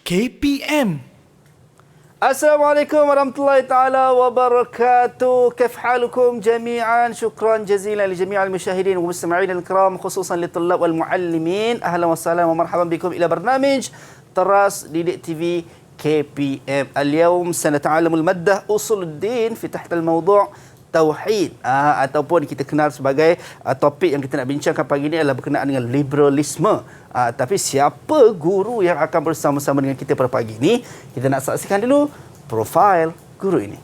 KPM. Assalamualaikum warahmatullahi taala wabarakatuh. Kif halukum jami'an? Syukran jazilan li jami'al musyahidin wa mustami'in al-kiram khususan li tullab wal muallimin. Ahlan wa sahlan wa marhaban bikum ila barnamij Teras Didik TV KPM. Al-yawm sanata'alamul maddah usuluddin fi tahta al-mawdu' tauhid, ataupun kita kenal sebagai topik yang kita nak bincangkan pagi ini adalah berkenaan dengan liberalisme. Tapi siapa guru yang akan bersama-sama dengan kita pada pagi ini? Kita nak saksikan dulu profil guru ini.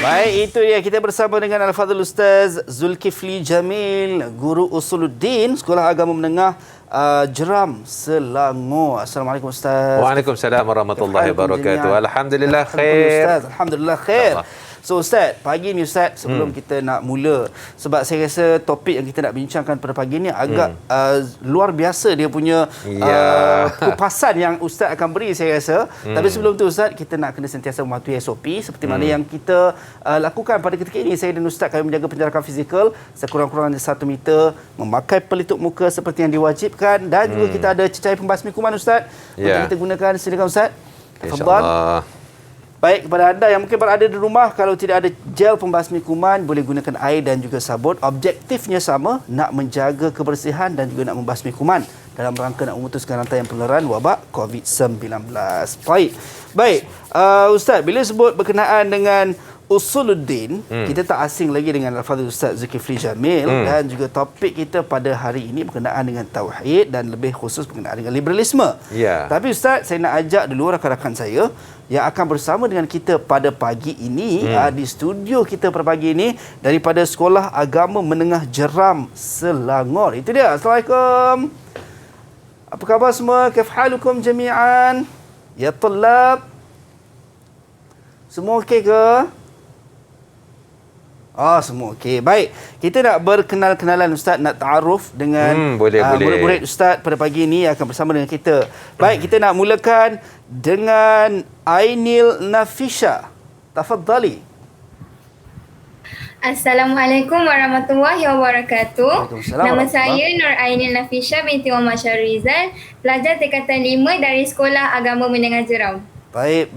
Baik, itu dia, kita bersama dengan Al-Fadhil Ustaz Zulkifli Jamil, Guru Usuluddin, Sekolah Agama Menengah Jeram, Selangor. Assalamualaikum Ustaz. Waalaikumsalam warahmatullahi wabarakatuh. Alhamdulillah khair. Ustaz, alhamdulillah khair. So Ustaz, pagi ni Ustaz, sebelum kita nak mula, sebab saya rasa topik yang kita nak bincangkan pada pagi ni agak luar biasa dia punya kupasan yang Ustaz akan beri, saya rasa. Tapi sebelum tu Ustaz, kita nak kena sentiasa mematuhi SOP seperti mana yang kita lakukan pada ketika ini. Saya dan Ustaz kami menjaga penjarakan fizikal sekurang-kurangnya 1 meter, memakai pelitup muka seperti yang diwajibkan, dan juga kita ada cecair pembasmi kuman Ustaz untuk kita gunakan. Silakan Ustaz. InsyaAllah. Baik, kepada anda yang mungkin berada di rumah, kalau tidak ada gel pembasmi kuman, boleh gunakan air dan juga sabun. Objektifnya sama, nak menjaga kebersihan dan juga nak membasmi kuman dalam rangka nak memutuskan rantaian penularan wabak COVID-19. Baik, Ustaz, bila sebut berkenaan dengan Usuluddin, kita tak asing lagi dengan Al-Fadhil Ustaz Zulkifli Jamil, dan juga topik kita pada hari ini berkenaan dengan tauhid dan lebih khusus berkenaan dengan liberalisme. Tapi Ustaz, saya nak ajak dulu rakan-rakan saya yang akan bersama dengan kita pada pagi ini di studio kita pada pagi ini daripada Sekolah Agama Menengah Jeram, Selangor. Itu dia. Assalamualaikum. Apa khabar semua? Kif halukum jami'an? Ya tullab. Semua okey ke? Semua okey. Baik, kita nak berkenal-kenalan Ustaz, nak ta'aruf dengan murid-murid Ustaz pada pagi ini yang akan bersama dengan kita. Baik, kita nak mulakan dengan Ainil Nafisha. Tafadhali. Assalamualaikum warahmatullahi wabarakatuh. Nama saya Nur Ainil Nafisha binti Muhammad Syarizal, pelajar tingkatan 5 dari Sekolah Agama Menengah Jeram. Baik.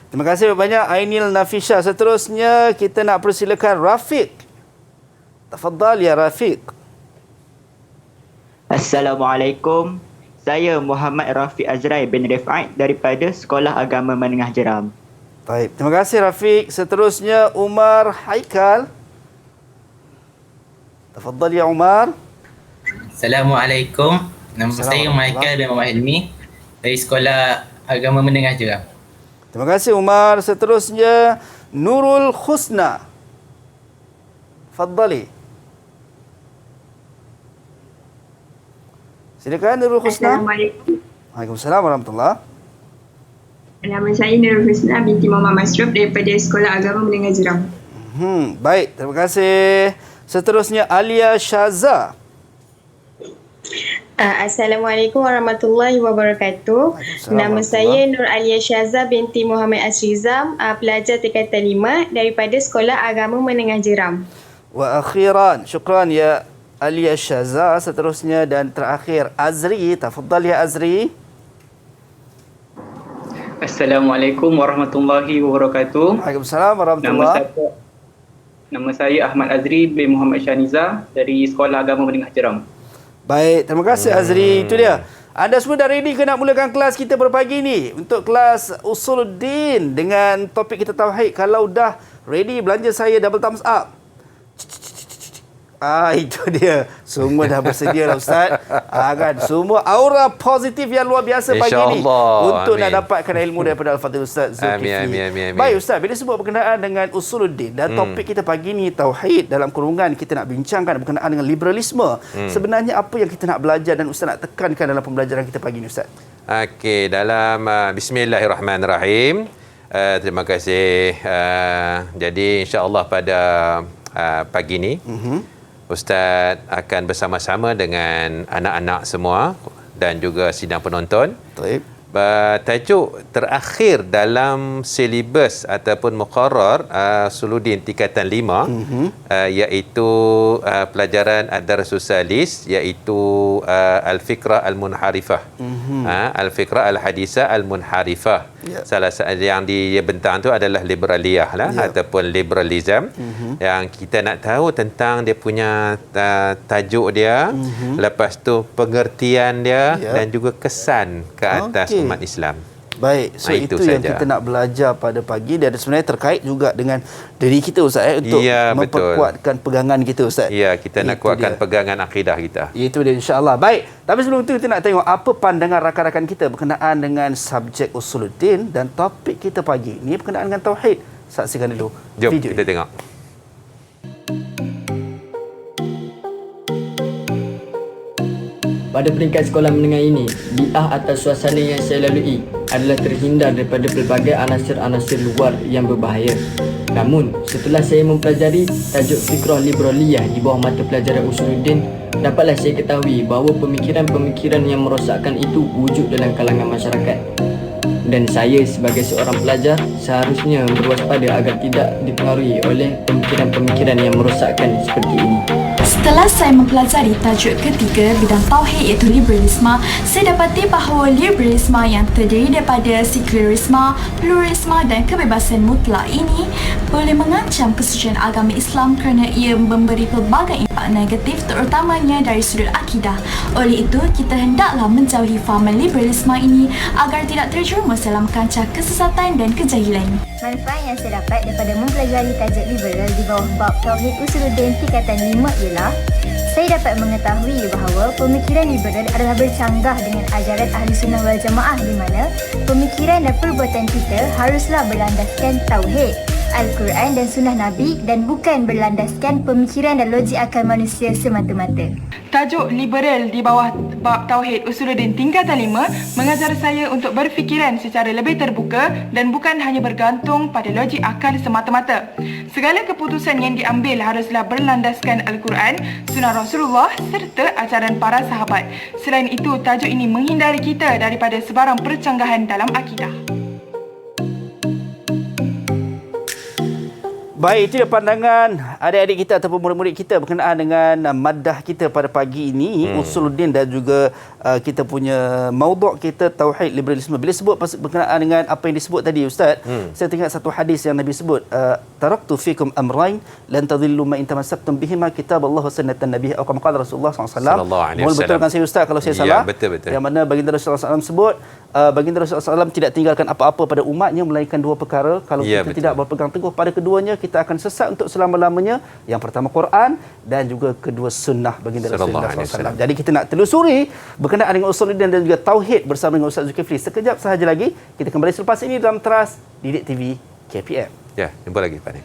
Terima kasih banyak Ainil Nafisha. Seterusnya kita nak persilakan Rafiq. Tafadhal ya Rafiq. Assalamualaikum. Saya Muhammad Rafiq Azrai bin Rifai daripada Sekolah Agama Menengah Jeram. Baik, terima kasih Rafiq. Seterusnya Umar Haikal. Tafadhal ya Umar. Assalamualaikum. Nama saya Umar Haikal bin Muhammad Hilmi dari Sekolah Agama Menengah Jeram. Terima kasih Umar. Seterusnya Nurul Husna. Tafadhali. Silakan Nurul Husna. Assalamualaikum. Waalaikumsalam warahmatullahi. Nama saya Nurul Husna binti Muhammad Masruf daripada Sekolah Agama Menengah Jeram. Baik, terima kasih. Seterusnya Alia Syaza. Assalamualaikum warahmatullahi wabarakatuh. Nama saya Nur Alia Syaza binti Muhammad Asrizam, pelajar tingkatan 5 daripada Sekolah Agama Menengah Jeram. Wa akhiran, syukran ya Alia Syaza. Seterusnya dan terakhir Azri. Tafadhal ya Azri. Assalamualaikum warahmatullahi wabarakatuh. Waalaikumsalam warahmatullahi. Nama saya Ahmad Azri bin Muhammad Syaniza dari Sekolah Agama Menengah Jeram. Baik, terima kasih Azri. Itu dia. Anda semua dah ready ke nak mulakan kelas kita pada pagi ni? Untuk kelas Usuluddin dengan topik kita tauhid. Kalau dah ready, belanja saya double thumbs up. Itu dia. Semua dah bersedia lah Ustaz. Kan? Semua aura positif yang luar biasa pagi ni. Untuk nak dapatkan ilmu daripada Al-Fadhil Ustaz Zulkifli. Amin. Baik Ustaz, bila sebut berkenaan dengan usuluddin dan topik kita pagi ni tauhid, dalam kurungan kita nak bincangkan berkenaan dengan liberalisme. Sebenarnya apa yang kita nak belajar dan Ustaz nak tekankan dalam pembelajaran kita pagi ni Ustaz? Okey, dalam Bismillahirrahmanirrahim. Terima kasih. Jadi insya-Allah pada pagi ni Ustaz akan bersama-sama dengan anak-anak semua dan juga sidang penonton. Baik. Tajuk terakhir dalam silibus ataupun muqarrar Usuluddin tingkatan 5 iaitu pelajaran Ad-Darsus Salis, iaitu Al-Fikrah Al-Munharifah. Al-Fikrah Al-Hadisah Al-Munharifah. Salah satu yang dibentang tu adalah liberaliyah lah, ataupun liberalism. Yang kita nak tahu tentang dia punya tajuk dia, lepas tu pengertian dia dan juga kesan ke atas umat Islam. Baik, so itu yang kita nak belajar pada pagi, dan sebenarnya terkait juga dengan diri kita Ustaz untuk memperkuatkan pegangan kita Ustaz. Ya, kita nak kuatkan pegangan akidah kita. Itu dia insya-Allah. Baik, tapi sebelum itu kita nak tengok apa pandangan rakan-rakan kita berkenaan dengan subjek usuluddin, dan topik kita pagi ni berkenaan dengan tauhid. Saksikan dulu Jom video kita tengok. Pada peringkat sekolah menengah ini, bi'ah atau suasana yang saya lalui adalah terhindar daripada pelbagai anasir-anasir luar yang berbahaya. Namun, setelah saya mempelajari tajuk fikrah liberaliyah di bawah mata pelajaran usuluddin, dapatlah saya ketahui bahawa pemikiran-pemikiran yang merosakkan itu wujud dalam kalangan masyarakat. Dan saya sebagai seorang pelajar seharusnya berwaspada agar tidak dipengaruhi oleh pemikiran-pemikiran yang merosakkan seperti ini. Setelah saya mempelajari tajuk ketiga bidang tauhid iaitu liberalisme, saya dapati bahawa liberalisme yang terdiri daripada sekularisme, pluralisme dan kebebasan mutlak ini boleh mengancam kesucian agama Islam kerana ia memberi pelbagai impak negatif, terutamanya dari sudut akidah. Oleh itu, kita hendaklah menjauhi fahaman liberalisme ini agar tidak terjerumus dalam kancah kesesatan dan kejahilan. Manfaat yang saya dapat daripada mempelajari tajuk liberal di bawah bab tauhid usuluddin tingkatan 5 ialah saya dapat mengetahui bahawa pemikiran liberal adalah bercanggah dengan ajaran Ahli Sunnah wal Jamaah, di mana pemikiran dan perbuatan kita haruslah berlandaskan tauhid, Al-Quran dan Sunnah Nabi, dan bukan berlandaskan pemikiran dan logik akal manusia semata-mata. Tajuk liberal di bawah bab tauhid usuluddin tingkatan 5 mengajar saya untuk berfikiran secara lebih terbuka dan bukan hanya bergantung pada logik akal semata-mata. Segala keputusan yang diambil haruslah berlandaskan Al-Quran, Sunnah Rasulullah serta ajaran para sahabat. Selain itu, tajuk ini menghindari kita daripada sebarang percanggahan dalam akidah. Baik, itu dia pandangan adik-adik kita ataupun murid-murid kita berkenaan dengan maddah kita pada pagi ini, usuluddin, dan juga kita punya maudhu' kita tauhid liberalisme. Bila sebut berkenaan dengan apa yang disebut tadi Ustaz, saya teringat satu hadis yang Nabi sebut, taraktu fikum amrain lan tadhillu ma in tamassaktum bihima kitaballah wa sunnatan nabiy, atau kama qala Rasulullah SAW. Mohon betulkan saya Ustaz kalau saya salah. Betul. Yang mana baginda Rasulullah SAW sebut, baginda Rasulullah SAW tidak tinggalkan apa-apa pada umatnya melainkan dua perkara. Kalau kita tidak berpegang teguh pada keduanya, kita akan sesat untuk selama-lamanya. Yang pertama Quran, dan juga kedua sunnah baginda Rasulullah SAW. Jadi kita nak telusuri berkenaan dengan usuluddin dan juga tauhid bersama dengan Ustaz Zulkifli. Sekejap sahaja lagi, kita kembali selepas ini dalam Teras Didik TV KPM. Ya, jumpa lagi Pak Ni.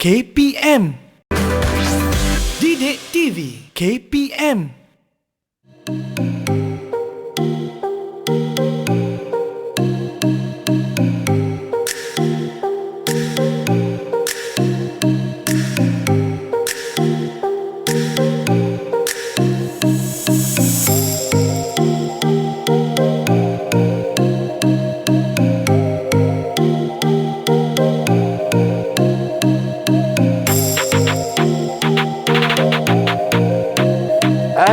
KPM. Didik TV KPM.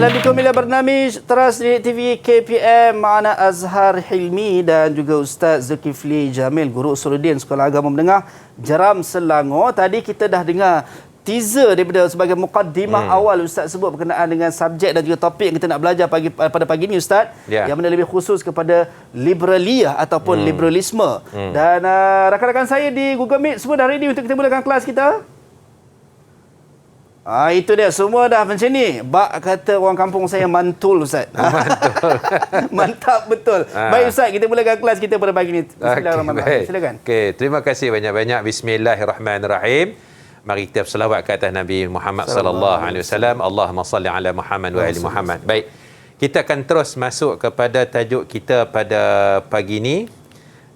Ahlan bikum ila barnamij Teras di TV KPM. Ma'ana Azhar Hilmi dan juga Ustaz Zulkifli Jamil, Guru Usuluddin Sekolah Agama Menengah Jeram Selangor. Tadi kita dah dengar teaser daripada sebagai mukaddimah awal Ustaz sebut berkenaan dengan subjek dan juga topik yang kita nak belajar pada pagi ni Ustaz, yang mana lebih khusus kepada liberaliyah ataupun liberalisme. Dan rakan-rakan saya di Google Meet semua dah ready untuk kita mulakan kelas kita. Itu dia, semua dah macam ni. Bak kata orang kampung saya mantul Ustaz. Mantul. Mantap betul. Baik Ustaz, kita mulakan kelas kita pada pagi ni. Bismillahirrahmanirrahim. Silakan. Okey, terima kasih banyak-banyak. Bismillahirrahmanirrahim. Mari kita berselawat ke atas Nabi Muhammad sallallahu alaihi wasallam. Allahumma salli ala Muhammad wa ali Muhammad. Baik. Kita akan terus masuk kepada tajuk kita pada pagi ini,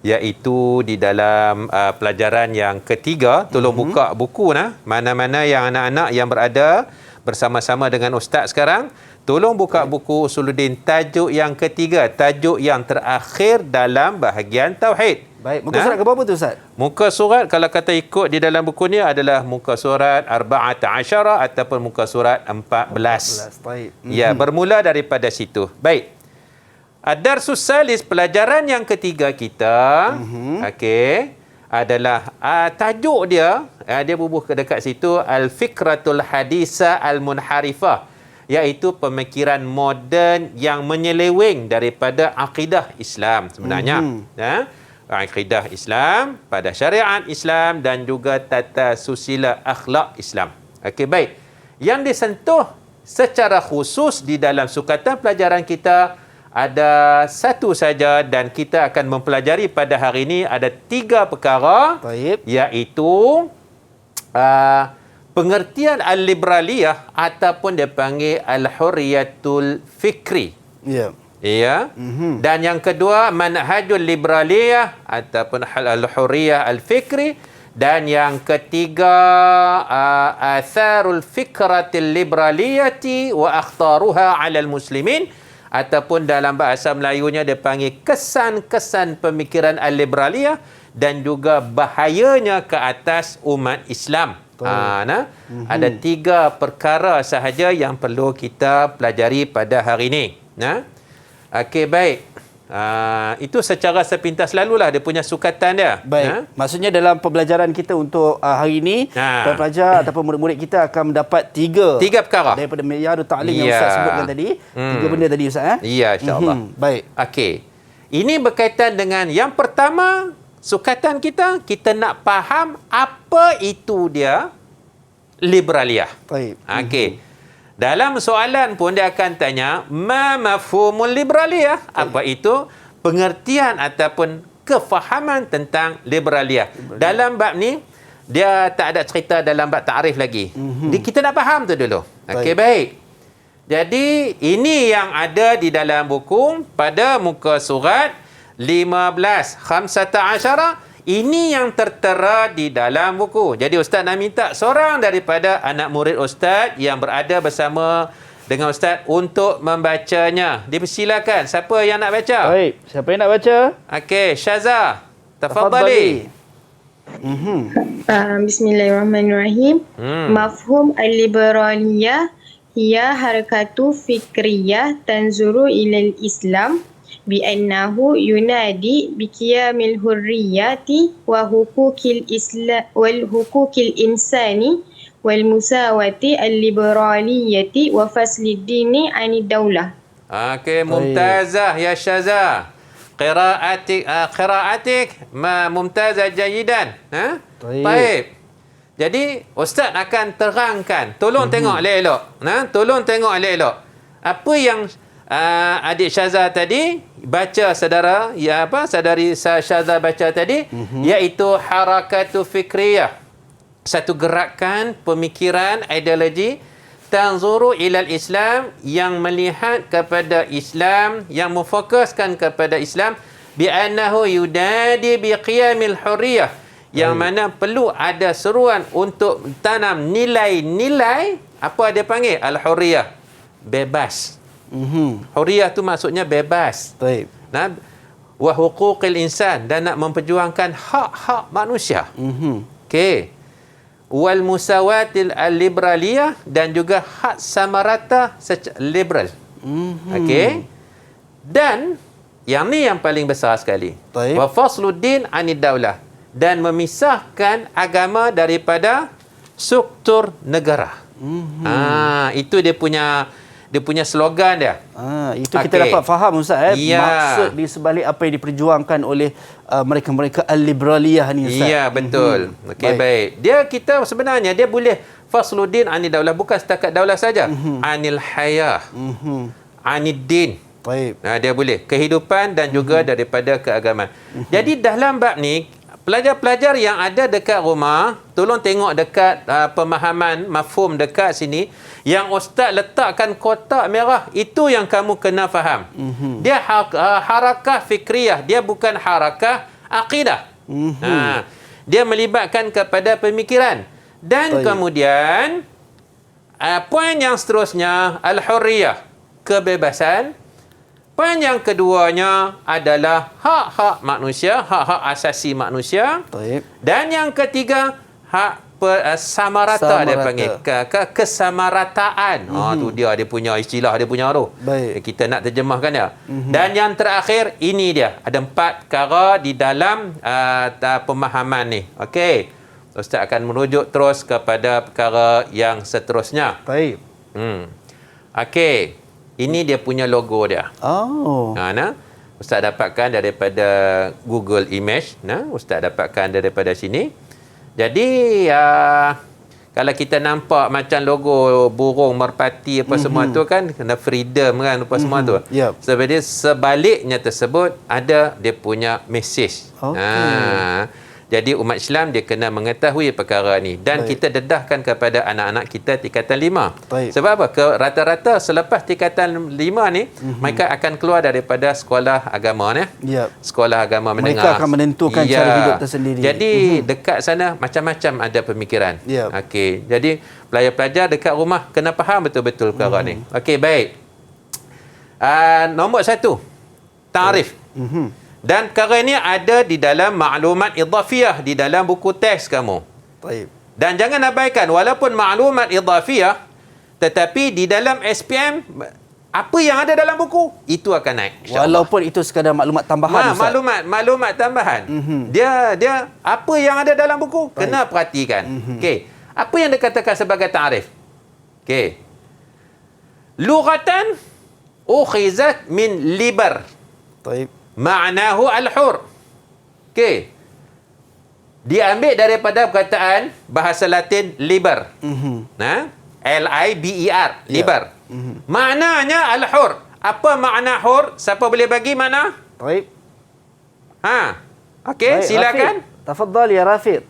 iaitu di dalam pelajaran yang ketiga. Tolong buka buku mana-mana yang anak-anak yang berada bersama-sama dengan ustaz sekarang, tolong buka buku Usuluddin tajuk yang ketiga, tajuk yang terakhir dalam bahagian tauhid. Baik, muka surat ke berapa tu Ustaz? Muka surat kalau kata ikut di dalam buku ni adalah muka surat 14 ataupun muka surat 14. Baik. Ya, bermula daripada situ. Baik. Ad-Darsus Salis, pelajaran yang ketiga kita, okey, adalah tajuk dia, dia bubuh ke dekat situ, Al-Fikratul Hadisa Al-Munharifah, iaitu pemikiran moden yang menyeleweng daripada akidah Islam sebenarnya. Akidah Islam pada syariat Islam dan juga tata susila akhlak Islam. Okey, baik. Yang disentuh secara khusus di dalam sukatan pelajaran kita ada satu saja, dan kita akan mempelajari pada hari ini ada 3 perkara. Baik. Iaitu pengertian al-liberaliyah ataupun dia panggil al-hurriyatul fikri. Ya. Ya. Dan yang kedua manhajul liberaliyah ataupun al-hurriyah al-fikri, dan yang ketiga atharul fikratil liberaliyati wa akhtaruha 'alal muslimin, ataupun dalam bahasa Melayunya dia panggil kesan-kesan pemikiran al-liberaliyah dan juga bahayanya ke atas umat Islam. Ada 3 perkara sahaja yang perlu kita pelajari pada hari ini. Okey, baik. Itu secara sepintas lalulah dia punya sukatan dia. Baik. Maksudnya dalam pembelajaran kita untuk hari ini, pelajar ataupun murid-murid kita akan mendapat 3 perkara daripada Miyarut Ta'lim yang Ustaz sebutkan tadi. 3 benda tadi Ustaz. Ya, insya-Allah. Baik. Okey. Ini berkaitan dengan yang pertama, sukatan kita nak faham apa itu dia liberaliyah. Baik. Okey. Dalam soalan pun dia akan tanya, ma mafhumul liberaliyah? Apa itu pengertian ataupun kefahaman tentang liberaliyah? Dalam bab ni dia tak ada cerita dalam bab takrif lagi. Kita nak faham tu dulu. Okey, baik. Jadi ini yang ada di dalam buku pada muka surat 15 ini yang tertera di dalam buku. Jadi Ustaz nak minta seorang daripada anak murid Ustaz yang berada bersama dengan Ustaz untuk membacanya. Dipersilakan. Siapa yang nak baca? Baik. Siapa yang nak baca? Okey, Syaza. Tafadhali. Bismillahirrahmanirrahim. Mafhum al-liberaliyah hiya harakatu fikriyah tanzuru ilal Islam bi'annahu yunadi biqiyamil hurriyati wa hukukil islam wal hukukil insani wal musawati al-liberaliyati wa faslid dini 'anid daulah. Okey, mumtazah ya Syaza. Qiraatik mumtazah jayidan. Baik. Jadi ustaz akan terangkan. Tolong tengok elok-elok. Tolong tengok elok-elok. Apa yang adik Syaza tadi baca, saudari Syaza baca tadi, iaitu harakatu fikriyah, satu gerakan pemikiran ideologi tanzuru ilal Islam, yang melihat kepada Islam, yang memfokuskan kepada Islam, bi annahu yudadi bi qiyamil hurriyah, yang mana perlu ada seruan untuk tanam nilai-nilai apa dia panggil al-hurriyah, bebas. Hurriyah tu maksudnya bebas. Baik. Wa huquqil insan, dan nak memperjuangkan hak-hak manusia. Okey. wal musawatil liberaliyah dan juga hak sama rata secara liberal. Okey. Dan yang ni yang paling besar sekali. Wa fasluddin anid daulah, dan memisahkan agama daripada struktur negara. Itu dia punya slogan dia. Itu kita dapat faham Ustaz maksud di sebalik apa yang diperjuangkan oleh mereka-mereka al-liberaliyah ni Ustaz. Ya, betul. Okey, baik. Kita sebenarnya dia boleh fasluddin anid daulah, bukan setakat daulah saja. Anil hayah. Anid din. Baik. Dia boleh kehidupan dan juga daripada keagamaan. Jadi dalam bab ni, pelajar-pelajar yang ada dekat rumah, tolong tengok dekat pemahaman mafhum dekat sini, yang ustaz letakkan kotak merah, itu yang kamu kena faham. Dia harakah fikriyah, dia bukan harakah aqidah. Dia melibatkan kepada pemikiran. Dan kemudian poin yang seterusnya, al-hurriyah, kebebasan. Poin yang keduanya adalah hak-hak manusia, hak-hak asasi manusia. Dan yang ketiga, hak samarata dia panggil. Kesamarataan. Tu dia punya istilah dia punya tu. Kita nak terjemahkan dia. Dan yang terakhir, ini dia. Ada 4 perkara di dalam pemahaman ni. Okey. Ustaz akan merujuk terus kepada perkara yang seterusnya. Baik. Okey. Ini dia punya logo dia. Ustaz dapatkan daripada Google Image. Ustaz dapatkan daripada sini. Jadi, kalau kita nampak macam logo burung, merpati apa semua tu kan, kena freedom kan apa semua tu. Sebenarnya sebaliknya tersebut ada dia punya message. Jadi umat Islam dia kena mengetahui perkara ni, dan kita dedahkan kepada anak-anak kita tingkatan 5. Sebab apa? Rata-rata selepas tingkatan 5 ni mereka akan keluar daripada sekolah agama ni. Sekolah agama menengah. Mereka akan menentukan cara hidup tersendiri. Jadi dekat sana macam-macam ada pemikiran. Okey. Jadi pelajar-pelajar dekat rumah kena faham betul-betul perkara ni. Okey, baik. Nombor 1, ta'rif. Dan perkara ini ada di dalam maklumat idhafiyah, di dalam buku teks kamu. Dan jangan abaikan, walaupun maklumat idhafiyah, tetapi di dalam SPM, apa yang ada dalam buku, itu akan naik. Walaupun itu sekadar maklumat tambahan. Maklumat tambahan. Dia apa yang ada dalam buku, kena perhatikan. Okey. Apa yang dikatakan sebagai ta'rif? Okey. Lughatan ukhizat min liber. Ma'nahu al-hur. Okey. Diambil daripada perkataan bahasa Latin liber. L-I-B-E-R. Liber. Maknanya al-hur. Apa makna hur? Siapa boleh bagi makna? Okey, silakan. Tafadhal ya Rafiq.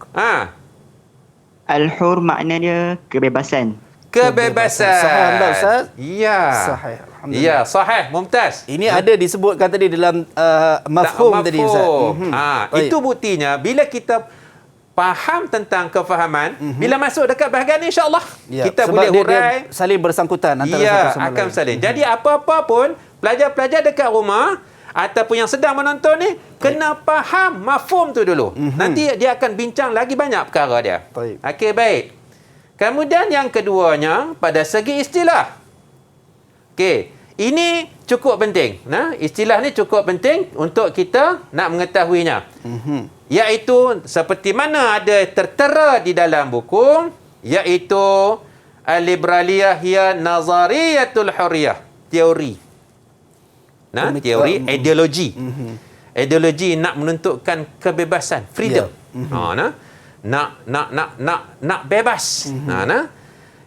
Al-hur maknanya kebebasan. Kebebasan. Sahih Ustaz? Ya. Sahih. Ya, sahih, mumtaz. Ini ada disebutkan tadi dalam mafhum tadi Ustaz. Itu buktinya bila kita faham tentang kefahaman, bila masuk dekat bahagian ni insya-Allah kita boleh hurai, dia saling bersangkutan antara satu sama lain. Akan saling. Jadi apa-apa pun pelajar-pelajar dekat rumah ataupun yang sedang menonton ni kena faham mafhum tu dulu. Nanti dia akan bincang lagi banyak perkara dia. Okey, baik. Kemudian yang keduanya pada segi istilah. Okey. Ini cukup penting. Istilah ni cukup penting untuk kita nak mengetahuinya. Iaitu seperti mana ada tertera di dalam buku, iaitu al-liberaliyah hiya nazariyatul hurriyah. Teori. Teori, ideologi. Ideologi nak menentukan kebebasan, freedom. Nak bebas.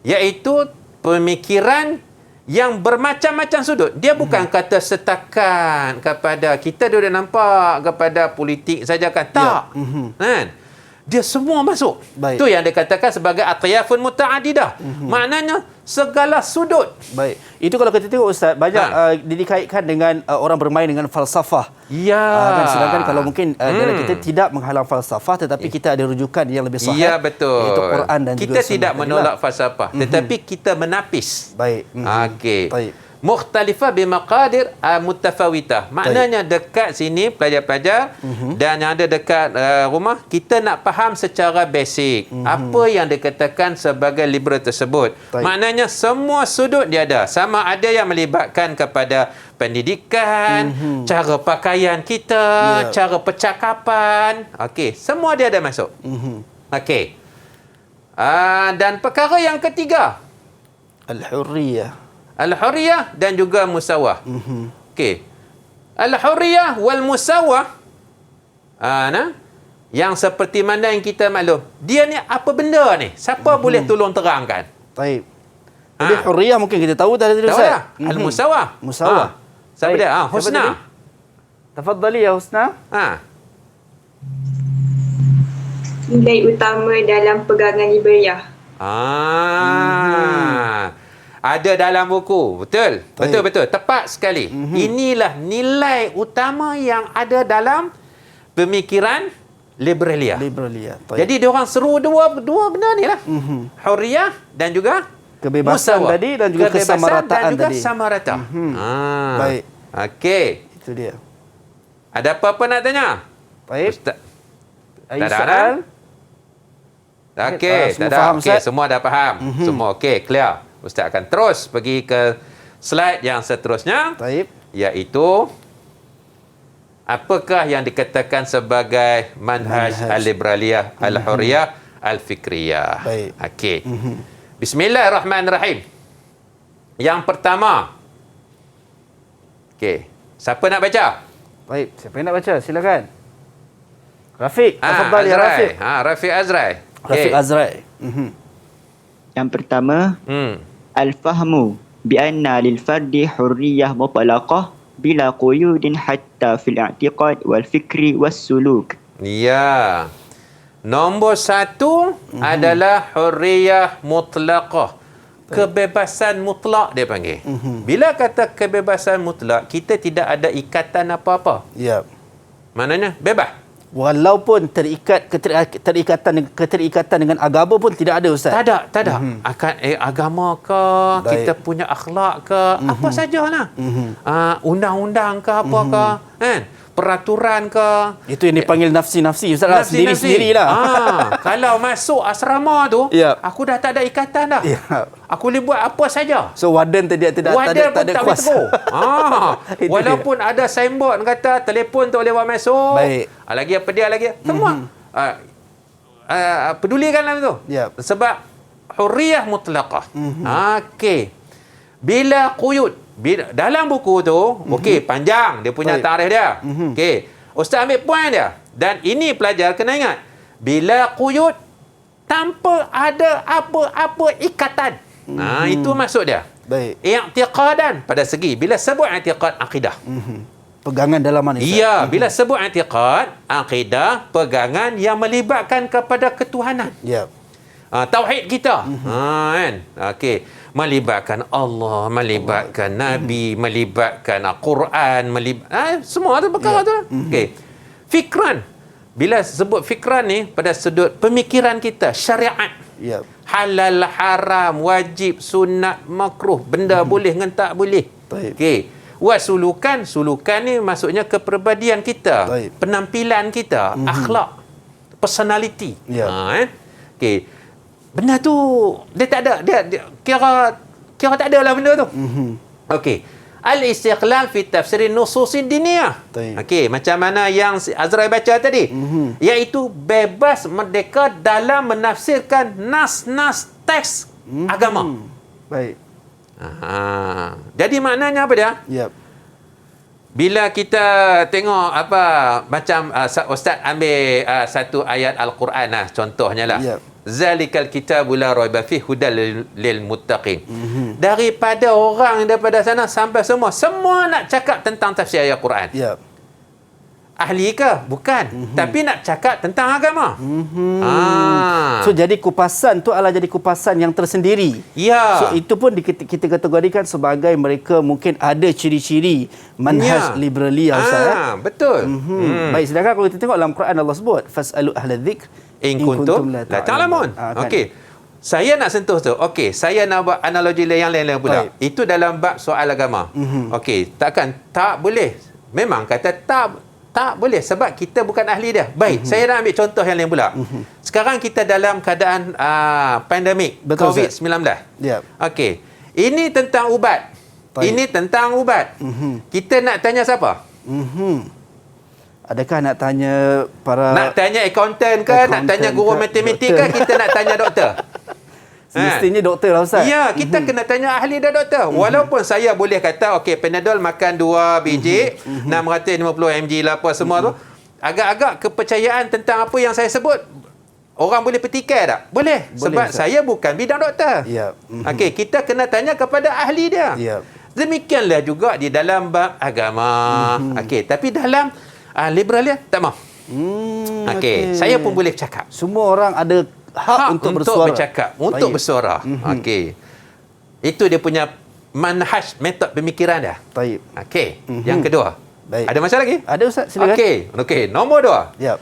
Iaitu pemikiran yang bermacam-macam sudut. Dia bukan kata setakat kepada kita dia nampak kepada politik saja kan. Tak. Kan? Dia semua masuk. Itu yang dikatakan sebagai atyafun muta'adidah. Maknanya segala sudut. Baik. Itu kalau kita tengok Ustaz, banyak dikaitkan dengan orang bermain dengan falsafah. Kan? Sedangkan kalau mungkin dalam kita tidak menghalang falsafah, tetapi kita ada rujukan yang lebih sahih. Ya, betul. Iaitu Quran dan kita juga tidak menolak falsafah, tetapi kita menapis. Baik. Okey. Mukhtalifah bimaqadir mutafawitah. Maknanya dekat sini pelajar-pelajar dan yang ada dekat rumah, kita nak faham secara basic apa yang dikatakan sebagai liberal tersebut. Maknanya semua sudut dia ada. Sama ada yang melibatkan kepada pendidikan, cara pakaian kita, cara percakapan. Okey, semua dia ada masuk. Okey. Dan perkara yang ketiga, Al-Hurriyah dan juga Musawah. Okey. Al-Hurriyah wal Musawah. Yang seperti mana yang kita maklum. Dia ni apa benda ni? Siapa boleh tolong terangkan? Baik. Jadi Hurriyah mungkin kita tahu tadi Ustaz. Al-Musawah. Musawah. Siapa dia? Husna. Tafadhali ya Husna. Nilai utama dalam pegangan liberal. Ada dalam buku. Betul. Betul. Tepat sekali. Inilah nilai utama yang ada dalam pemikiran liberalia. Jadi diorang seru dua benda ni lah. Hurriyah dan juga kebebasan Musawah. tadi dan juga kesamarataan dan juga tadi. sama rata. Baik. Okey. Itu dia. Ada apa-apa nak tanya? Baik. Ustaz. Ada Tak ada soal? Okey, semua tak ada. faham, Okey, Ustaz? semua dah faham. Semua okey, clear. Ustaz akan terus pergi ke slide yang seterusnya. Baik. Iaitu apakah yang dikatakan sebagai manhaj al-liberaliyah al-hurriyah al-fikriyah. Baik. Okey. Bismillahirrahmanirrahim. Yang pertama. Okey. Siapa nak baca? Baik, siapa yang nak baca? Silakan. Rafiq, tafadhal ya Rafiq. Rafiq Azrai. Rafiq Azrai. Yang pertama, al-fahmu bi anna lil fardi hurriyah mutlaqah bila quyudin hatta fil i'tiqad wal fikri was suluk. Ya. Nombor 1 adalah hurriyah mutlaqah. Kebebasan mutlak dia panggil. Bila kata kebebasan mutlak, kita tidak ada ikatan apa-apa. Ya. Maknanya bebas. Walaupun keterikatan dengan agama pun tidak ada Ustaz. Tak ada. Akan agama ke, kita punya akhlak ke, apa sajalah. Undang-undang ke apa ke, kan? Peraturan ke. Itu yang dipanggil nafsi-nafsi Ustaz lah. Sendiri-sendirilah. Kalau masuk asrama tu, aku dah tak ada ikatan dah. Aku boleh buat apa saja. So warden tidak ada kuasa. Walaupun ada signboard kata telefon tak boleh buat masuk. Baik. Lagi apa dia lagi. Semua. Pedulikanlah tu. Sebab hurriyah mutlaqah. Okey. Bila quyud, dalam buku tu, okey, panjang dia punya tarikh dia. Okey. Ustaz ambil poin dia. Dan ini pelajar kena ingat. Bila quyud tanpa ada apa-apa ikatan. Itu maksud dia. Baik. I'tiqadan pada segi bila sebut i'tiqad akidah. Pegangan dalam mana? Ya, bila sebut i'tiqad, akidah, pegangan yang melibatkan kepada ketuhanan. Ya. Tauhid kita. Kan? Okey. Melibatkan Allah, melibatkan Nabi, melibatkan Al-Quran, semua tu perkara tu. Okey. Fikran. Bila sebut fikran ni pada sudut pemikiran kita, syariat. Halal, haram, wajib, sunat, makruh, benda boleh dengan tak boleh. Okey. Wasulukan, sulukan ni maksudnya kepribadian kita, penampilan kita, akhlak, personality. Okey. Benda tu dia tak ada, dia kira tak ada lah benda tu. Okey. Al-istiqlal fi tafsir nususin diniyah. Okey, macam mana yang Azrai baca tadi. Iaitu bebas merdeka dalam menafsirkan nas-nas teks agama. Baik. Jadi maknanya apa dia? Bila kita tengok apa macam ustaz ambil satu ayat Al-Quran lah contohnya lah. Zalikal kitabu la raiba fihi hudal lil muttaqin. Daripada orang daripada sana sampai semua nak cakap tentang tafsir ayat Quran. Ahli ke? Bukan. Tapi nak cakap tentang agama. So jadi kupasan tu adalah jadi kupasan yang tersendiri. So itu pun kita kategorikan sebagai mereka mungkin ada ciri-ciri manhaj liberalia Ustaz. Betul. Baik, sedangkan kalau kita tengok dalam Quran Allah sebut fasalu ahla dzikr in kuntum la ta'lamun. Okey. Saya nak sentuh tu. Okey, saya nak buat analogi yang lain-lain pula. Baik. Itu dalam bab soal agama. Okey, tak boleh. Memang kata tak boleh sebab kita bukan ahli dia. Baik, saya nak ambil contoh yang lain pula. Sekarang kita dalam keadaan pandemik COVID-19. Yep. Okey. Ini tentang ubat. Ini tentang ubat. Kita nak tanya siapa? Adakah nak tanya para... Nak tanya accountant ke? Nak tanya guru matematik ke? Kita nak tanya doktor? Semestinya doktor lah Ustaz. Ya, kita kena tanya ahli dah doktor. Walaupun saya boleh kata, okey, Panadol makan 2 biji, 650 mg lah apa semua tu. Agak-agak kepercayaan tentang apa yang saya sebut, orang boleh petikai tak? Boleh. Sebab Ustaz, saya bukan bidang doktor. Ya. Okey, kita kena tanya kepada ahli dia. Ya. Demikianlah juga di dalam bab agama. Okey, tapi dalam liberal dia tak mau. Okey, saya pun boleh cakap. Semua orang ada hak untuk bersuara. Bercakap, untuk bersuara. Okey. Itu dia punya manhaj, metod pemikiran dia. Baik. Okey. Yang kedua. Baik. Ada masalah lagi? Ada Ustaz, silakan. Okey, nombor 2. Yap.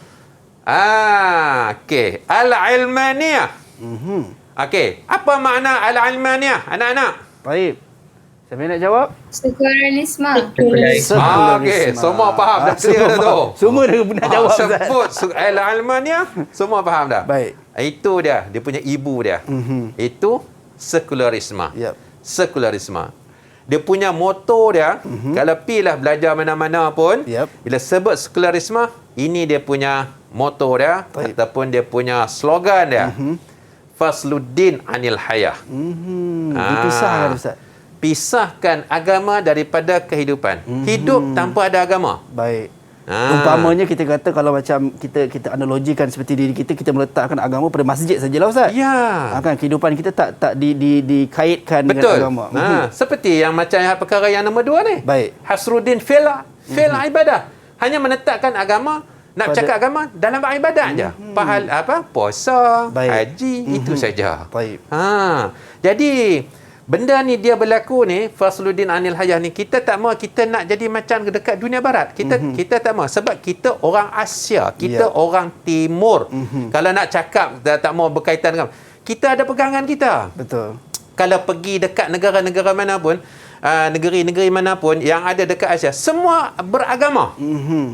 Okey. Al-ilmaniyah. Okey. Apa makna al-ilmaniyah, anak-anak? Baik. Siapa nak jawab? Sekularisme. Okey, semua faham dah clear tu. Semua dah nak jawab. Sebut al-ilmaniyah, semua faham dah. Baik. Itu dia punya ibu dia. Itu sekularisme. Yep. Sekularisme. Dia punya moto dia, kalau pilah belajar mana-mana pun, bila sebut sekularisme, ini dia punya moto dia, ataupun dia punya slogan dia. Fasluddin anil hayah. Dipisahkan Ustaz. Pisahkan agama daripada kehidupan. Hidup tanpa ada agama. Baik. Umpamanya kita kata kalau macam kita analogikan seperti diri kita meletakkan agama pada masjid sajalah Ustaz. Ya. Kan kehidupan kita tak dikaitkan dengan agama. Seperti yang macam perkara yang nombor 2 ni. Baik. Hasruddin fil ibadah. Hanya menetapkan agama, nak cakap agama dalam ibadat je. Puasa, haji, itu saja. Baik. Jadi benda ni dia berlaku ni, Fasluddin anil hayah ni, kita tak mahu, kita nak jadi macam dekat dunia barat. Kita tak mahu sebab kita orang Asia, kita orang Timur. Kalau nak cakap tak mahu berkaitan dengan, kita ada pegangan kita. Betul. Kalau pergi dekat negara-negara mana pun, negeri-negeri mana pun yang ada dekat Asia, semua beragama.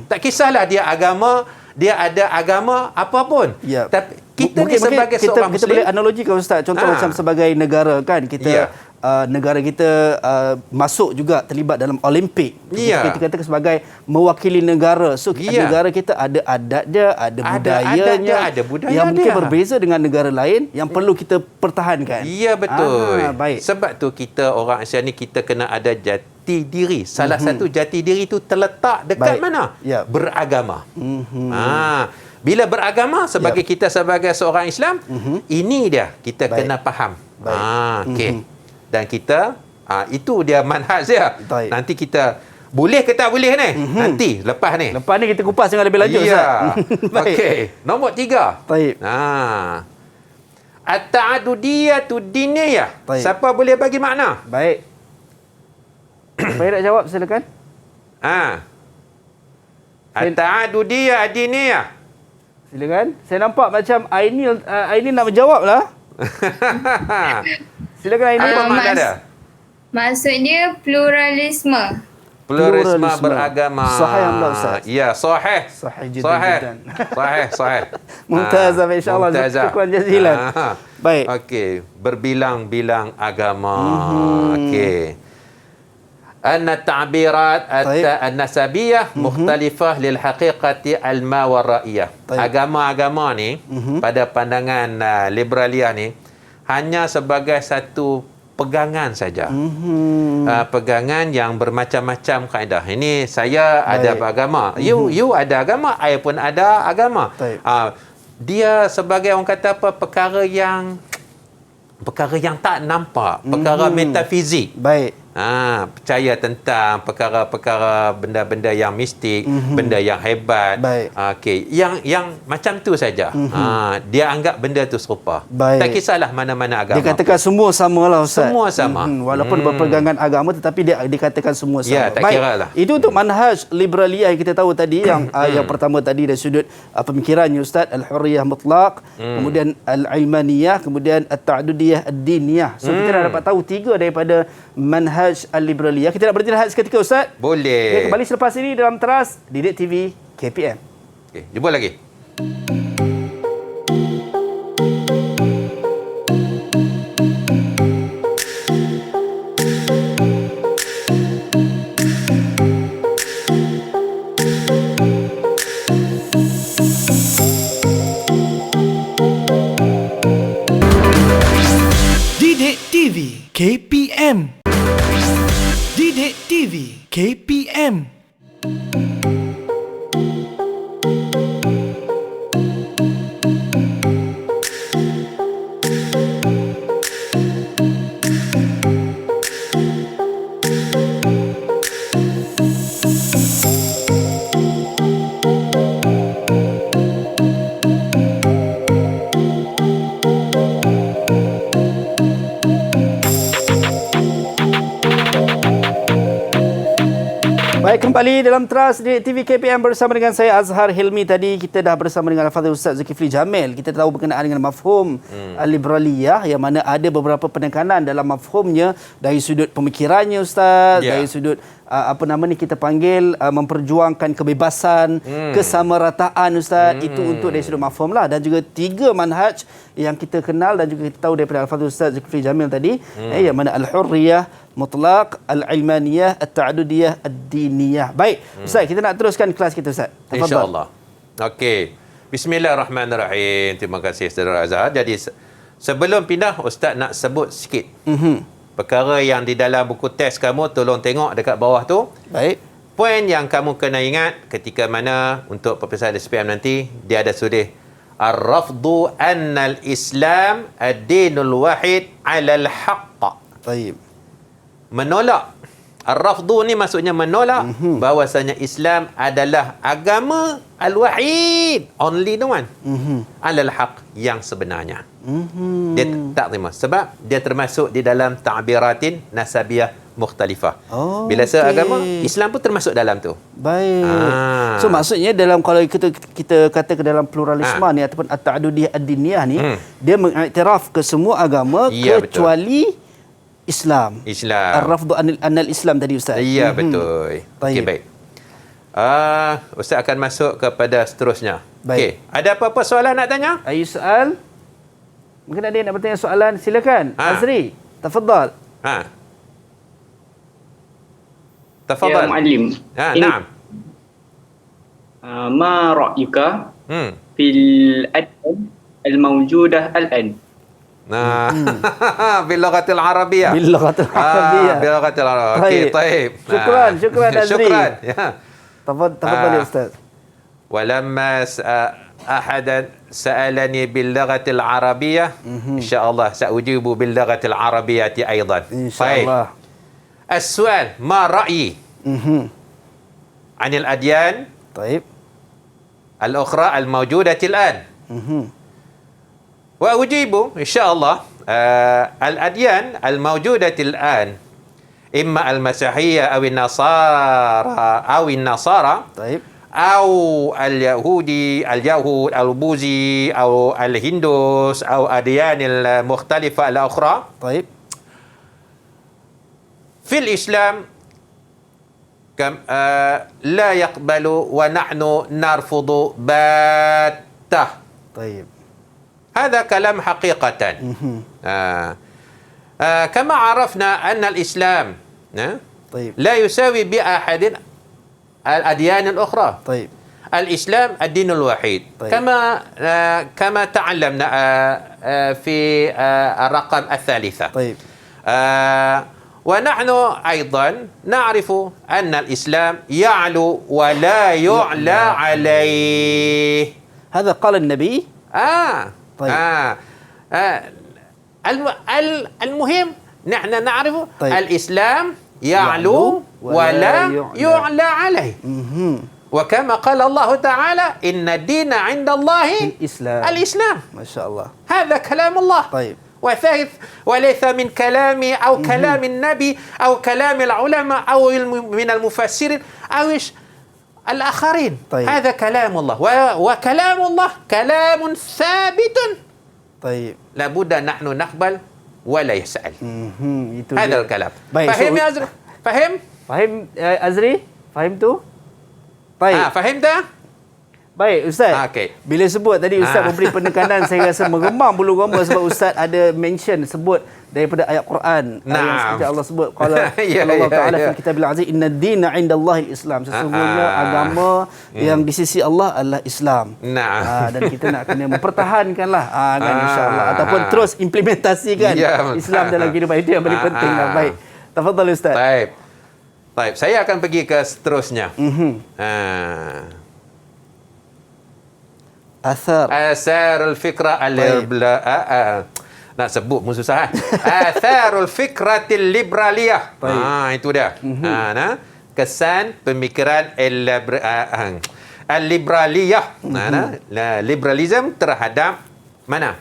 Tak kisahlah dia agama, dia ada agama apapun. Tapi kita ni sebagai seorang Muslim, kita boleh analogikan Ustaz, contoh macam sebagai negara kan, kita negara kita masuk juga terlibat dalam Olimpik. Kita kata sebagai mewakili negara. So negara kita ada adat dia, ada budayanya, ada budaya yang mungkin dia berbeza dengan negara lain yang perlu kita pertahankan. Ya, betul. Baik. Sebab tu kita orang Asia ni kita kena ada jati diri. Salah satu jati diri itu terletak dekat mana? Beragama. Bila beragama sebagai kita sebagai seorang Islam, ini dia kita kena faham. Okey. Dan kita itu dia manhaj dia. Nanti kita boleh ke tak boleh ni? Nanti lepas ni. Lepas ni kita kupas dengan lebih lanjut Ustaz. Okey. Nombor 3. Baik. At-ta'adudiyatu diniyah. Siapa boleh bagi makna? Baik. Saya nak jawab, silakan. At-ta'adudiyah diniyah. Silakan. Saya nampak macam Aini nak menjawab lah. Silakan Aini. Apa makna dia? Maksudnya pluralisme. Pluralisme beragama. Sahih Allah Ustaz. Ya, sahih. Sahih jiddan. Sahih. Mumtazah insya-Allah. Syukran jazilan. Baik. Okey, berbilang-bilang agama. Okey. Anna ta'birat an-nasabiyah mukhtalifah lil haqiqati al-mawara'iyah. Agama-agama ni pada pandangan liberaliah ni hanya sebagai satu pegangan saja. Pegangan yang bermacam-macam kaedah. Ini saya ada agama. You ada agama, I pun ada agama. Dia sebagai orang kata apa, perkara yang tak nampak, perkara metafizik. Baik. percaya tentang perkara-perkara benda-benda yang mistik, benda yang hebat. Okey, yang macam tu saja. Dia anggap benda tu serupa. Tak kisahlah mana-mana agama. Dia katakan semua sama lah Ustaz. Semua sama. Walaupun berpegangan agama tetapi dia dikatakan semua sama. Ya, tak kira lah. Itu untuk manhaj liberaliyah yang kita tahu tadi yang yang pertama tadi dari sudut pemikirannya Ustaz, al-hurriyah mutlaq, kemudian al-ilmaniyah, kemudian at-ta'dudiyah ad-diniyah. So kita dah dapat tahu 3 daripada manhaj al-liberaliyah. Kita nak berhenti rehat seketika Ustaz? Boleh. Okay, kembali selepas ini dalam Teras Didik TV KPM. Okey, jumpa lagi. Didik TV KPM. Didik TV KPM. Baik, kembali dalam Teras di TV KPM bersama dengan saya Azhar Hilmi. Tadi kita dah bersama dengan Al-Fadhil Ustaz Zulkifli Jamil. Kita tahu berkenaan dengan mafhum al-liberaliyah yang mana ada beberapa penekanan dalam mafhumnya dari sudut pemikirannya Ustaz, dari sudut kita panggil memperjuangkan kebebasan, kesamarataan Ustaz. Itu untuk dari sudut mafhum lah, dan juga 3 manhaj yang kita kenal dan juga kita tahu daripada Al-Fadhil Ustaz Zulkifli Jamil tadi, yang mana al-hurriyah mutlaq, al-ilmaniyah, at-ta'dudiyah, ad-diniyah. Baik, Ustaz, kita nak teruskan kelas kita Ustaz. InsyaAllah. Okey. Bismillahirrahmanirrahim. Terima kasih Saudara Azhar. Jadi sebelum pindah, Ustaz nak sebut sikit perkara yang di dalam buku teks kamu. Tolong tengok dekat bawah tu. Baik. Poin yang kamu kena ingat ketika mana untuk peperiksaan SPM nanti, dia ada tulis ar-rafdu anna al-islam ad-dinul wahid 'ala al-haqq. Baik. Menolak. Ar-rafdu ni maksudnya menolak bahawasanya Islam adalah agama al-wahid, only the one, alal haq, yang sebenarnya. Dia tak terima sebab dia termasuk di dalam ta'biratin nasabiyah mukhtalifah. Bila seagama, Islam pun termasuk dalam tu. Baik. So maksudnya dalam, kalau kita kata ke dalam pluralisme ni ataupun at-ta'dudiyah ad-diniyah ni, dia mengiktiraf ke semua agama kecuali Islam. Ar-rafdu anal Islam tadi Ustaz. Ya, betul. Okey, baik. Ustaz akan masuk kepada seterusnya. Okey, ada apa-apa soalan nak tanya? Ayu soal? Mungkin ada yang nak bertanya soalan, silakan. Azri, tafadhal. Tafadhal. Ya, Muallim. Naam. Ma ra'yuka fil adyan al-mawjudah al-an? Bilughatil Arabiyyah. Bilughatil Arabiyyah. Bilughatil Arabiyyah. Okey, baik. Syukran Azri. Syukran. Ya. Tafadhal ya Ustaz. Walamma ahadan sa'alani bilughatil Arabiyyah, insyaallah sa'ujibu bilughatil Arabiyyati aidan. Insyaallah. As-su'al, ma ra'yi anil adyan طيب al-ukhra al-mawjudati al-an? وأجيب إن شاء الله الأديان الموجودة الآن إما المسيحية أو النصارى طيب أو اليهود البوذي أو الهندوس أو أديان المختلفة الأخرى. طيب في الإسلام لا يقبل ونحن نرفض باتة. طيب هذا كلام حقيقة. كما عرفنا أن الإسلام طيب لا يساوي بأحد الأديان الأخرى. طيب الإسلام الدين الوحيد. طيب. كما تعلمنا في الرقم الثالثة. طيب ونحن أيضا نعرف أن الإسلام يعلو ولا يعلى عليه. هذا قال النبي. طيب. المهم Nahnu na'rifu Taib. al-Islam ya'lu wa la yu'la alayh. Wa kama qala Allah Ta'ala inna ad-dina 'inda Allahi al-Islam. Masya-Allah. هذا كلام الله. طيب. وليس من كلامي أو كلام النبي أو كلام العلماء أو من المفسرين أو الآخرين. طيب. هذا كلام الله وكلام الله كلام ثابت. طيب. لابد نحن نقبل ولا يسأل. Itu هذا dia. الكلام. Baik, فهم يا أزري؟ فهم؟ Fahim Azri? Fahim tu? Baik. فهمت؟ Baik Ustaz. Okey. Bila sebut tadi Ustaz memberi penekanan, saya rasa meremang bulu roma sebab Ustaz ada mention sebut daripada ayat Quran. Yang seperti Allah sebut qala Allah Taala fi kitabil aziz inna ad-dina 'indallahi al-Islam. Sesungguhnya agama yang di sisi Allah adalah Islam. Dan kita nak kena mempertahankanlah kan insya-Allah ataupun terus implementasikan Islam dalam kehidupan, itu yang paling penting. Baik. Tafadhal Ustaz. Baik, saya akan pergi ke seterusnya. Asarul fikrah nak sebut pun susah. Asarul fikratil liberaliyah. Itu dia. Kesan pemikiran al-liberaliyah. Liberalism terhadap mana?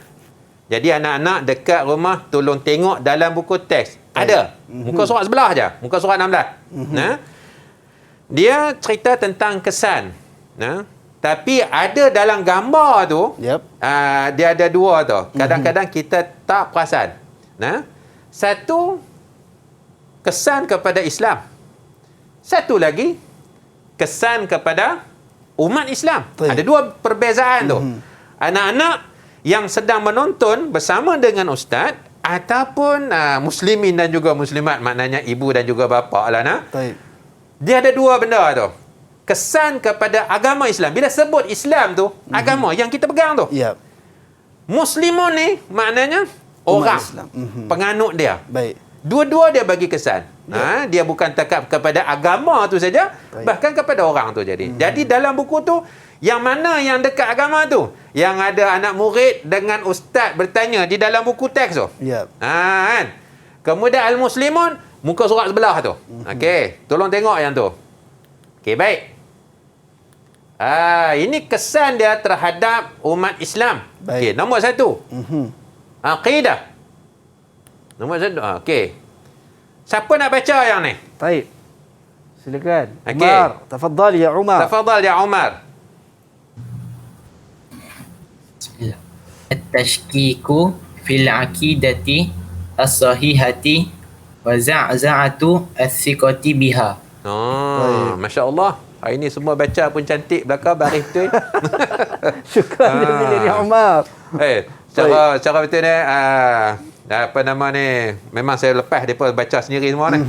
Jadi anak-anak dekat rumah tolong tengok dalam buku teks. Ada. Muka surat sebelah aja. Muka surat 16. Dia cerita tentang kesan. Tapi ada dalam gambar tu, dia ada dua tu. Kadang-kadang kita tak perasan. Satu, kesan kepada Islam. Satu lagi, kesan kepada umat Islam. Ada dua perbezaan tu. Anak-anak yang sedang menonton bersama dengan ustaz ataupun muslimin dan juga muslimat, maknanya ibu dan juga bapa lah. Dia ada dua benda tu. Kesan kepada agama Islam. Bila sebut Islam tu, agama yang kita pegang tu. Muslimun ni maknanya orang Islam. Penganut dia. Dua-dua dia bagi kesan. Dia bukan tekap kepada agama tu saja, bahkan kepada orang tu jadi. Jadi dalam buku tu, yang mana yang dekat agama tu? Yang ada anak murid dengan ustaz bertanya di dalam buku teks tu. Kan? Kemudian al-muslimun, muka surat sebelah tu. Okey, tolong tengok yang tu. Okey, baik. Ini kesan dia terhadap umat Islam. Okey, nombor satu. Aqidah. Nombor satu. Okey. Siapa nak baca yang ni? Baik. Silakan. Okay. Umar, tafadhal ya Umar. Tafadhal ya Umar. At-tashkiku fil aqidati as-sahihati wa za'za'atu as-thiqati biha. Masya-Allah. Hari ni semua baca pun cantik belakang baris betul. Syukran jazilan ya Umar. Cara betul ni apa nama ni, memang saya lepas depa baca sendiri semua ni.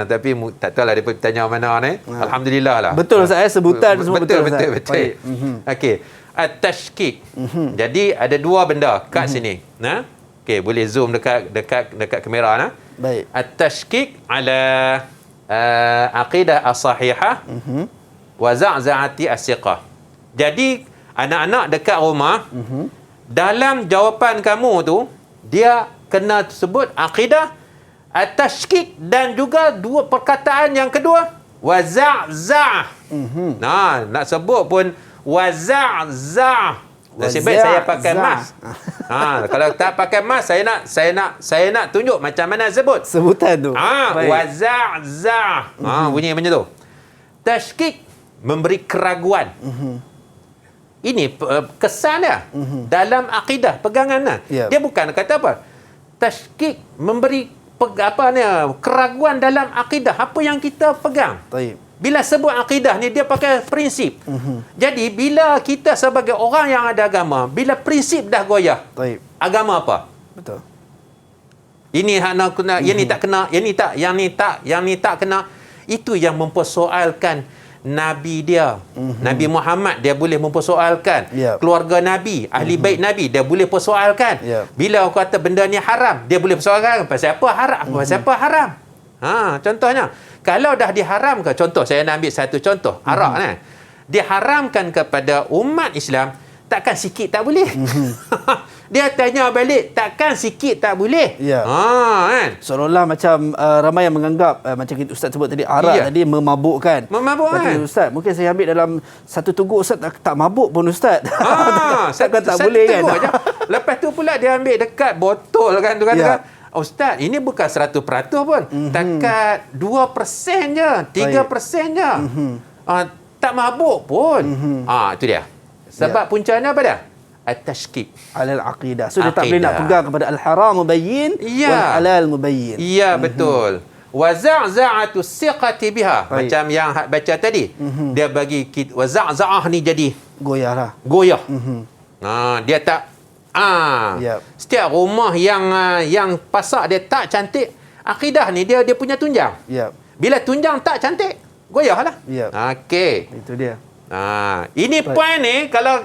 Tapi tak tahulah depa tanya mana ni. Alhamdulillah lah. Betul Ustaz, sebutan semua betul. Betul. Okey. At-tashkik. Jadi ada dua benda kat sini. Okey, boleh zoom dekat kamera nah. Baik. At-tashkik ala aqidah as-sahihah wa za'za'ati as-siqah. Jadi anak-anak dekat rumah dalam jawapan kamu tu dia kena sebut aqidah at-tashkik dan juga dua perkataan yang kedua wa za'za'. Nak sebut pun wa za'za'. Nasib baik saya pakai mask. Kalau tak pakai mask, saya nak tunjuk macam mana sebut sebutan tu. Wa za'za'. Bunyi macam tu. Tashkik, memberi keraguan. Ini kesan dia dalam akidah pegangan. Dia bukan kata apa. Tashkik, memberi keraguan dalam akidah apa yang kita pegang. Bila sebut akidah ni dia pakai prinsip. Jadi bila kita sebagai orang yang ada agama, bila prinsip dah goyah, agama apa? Betul. Ini hak kena, yang ni tak kena, yang ni tak kena. Itu yang mempersoalkan Nabi dia. Nabi Muhammad dia boleh mempersoalkan. Keluarga Nabi, ahli bait Nabi dia boleh persoalkan. Bila aku kata benda ni haram, dia boleh persoalkan pasal apa haram? Pasal apa haram? Contohnya, kalau dah diharamkan, contoh saya nak ambil satu contoh, arak ni. Diharamkan kepada umat Islam, takkan sikit tak boleh. Dia tanya balik, takkan sikit tak boleh? Ya. Kan? Seolah-olah macam ramai yang menganggap macam Ustaz sebut tadi, arak tadi memabukkan. Memabukkan. Ustaz, mungkin saya ambil dalam satu teguk Ustaz tak mabuk pun Ustaz. Takkan tak boleh kan? Je. Lepas tu pula dia ambil dekat botol kan tu kata. Ustaz, ini bukan 100% pun. Takat 2% je, 3% je. Tak mabuk pun. Itu dia. Sebab puncanya apa dia? At-tashkik alal aqidah. So dia tak boleh nak pegang kepada al-haram mubayyin wal halal mubayyin. Ya, betul. Wa za'za'atu siqati biha. Macam yang baca tadi. Dia bagi wa za'za'ah ni jadi goyahlah. Goyah. Dia tak setiap rumah yang pasak dia tak cantik, akidah ni dia punya tunjang. Bila tunjang tak cantik, goyahlah. Okey. Itu dia. Ini poin ni kalau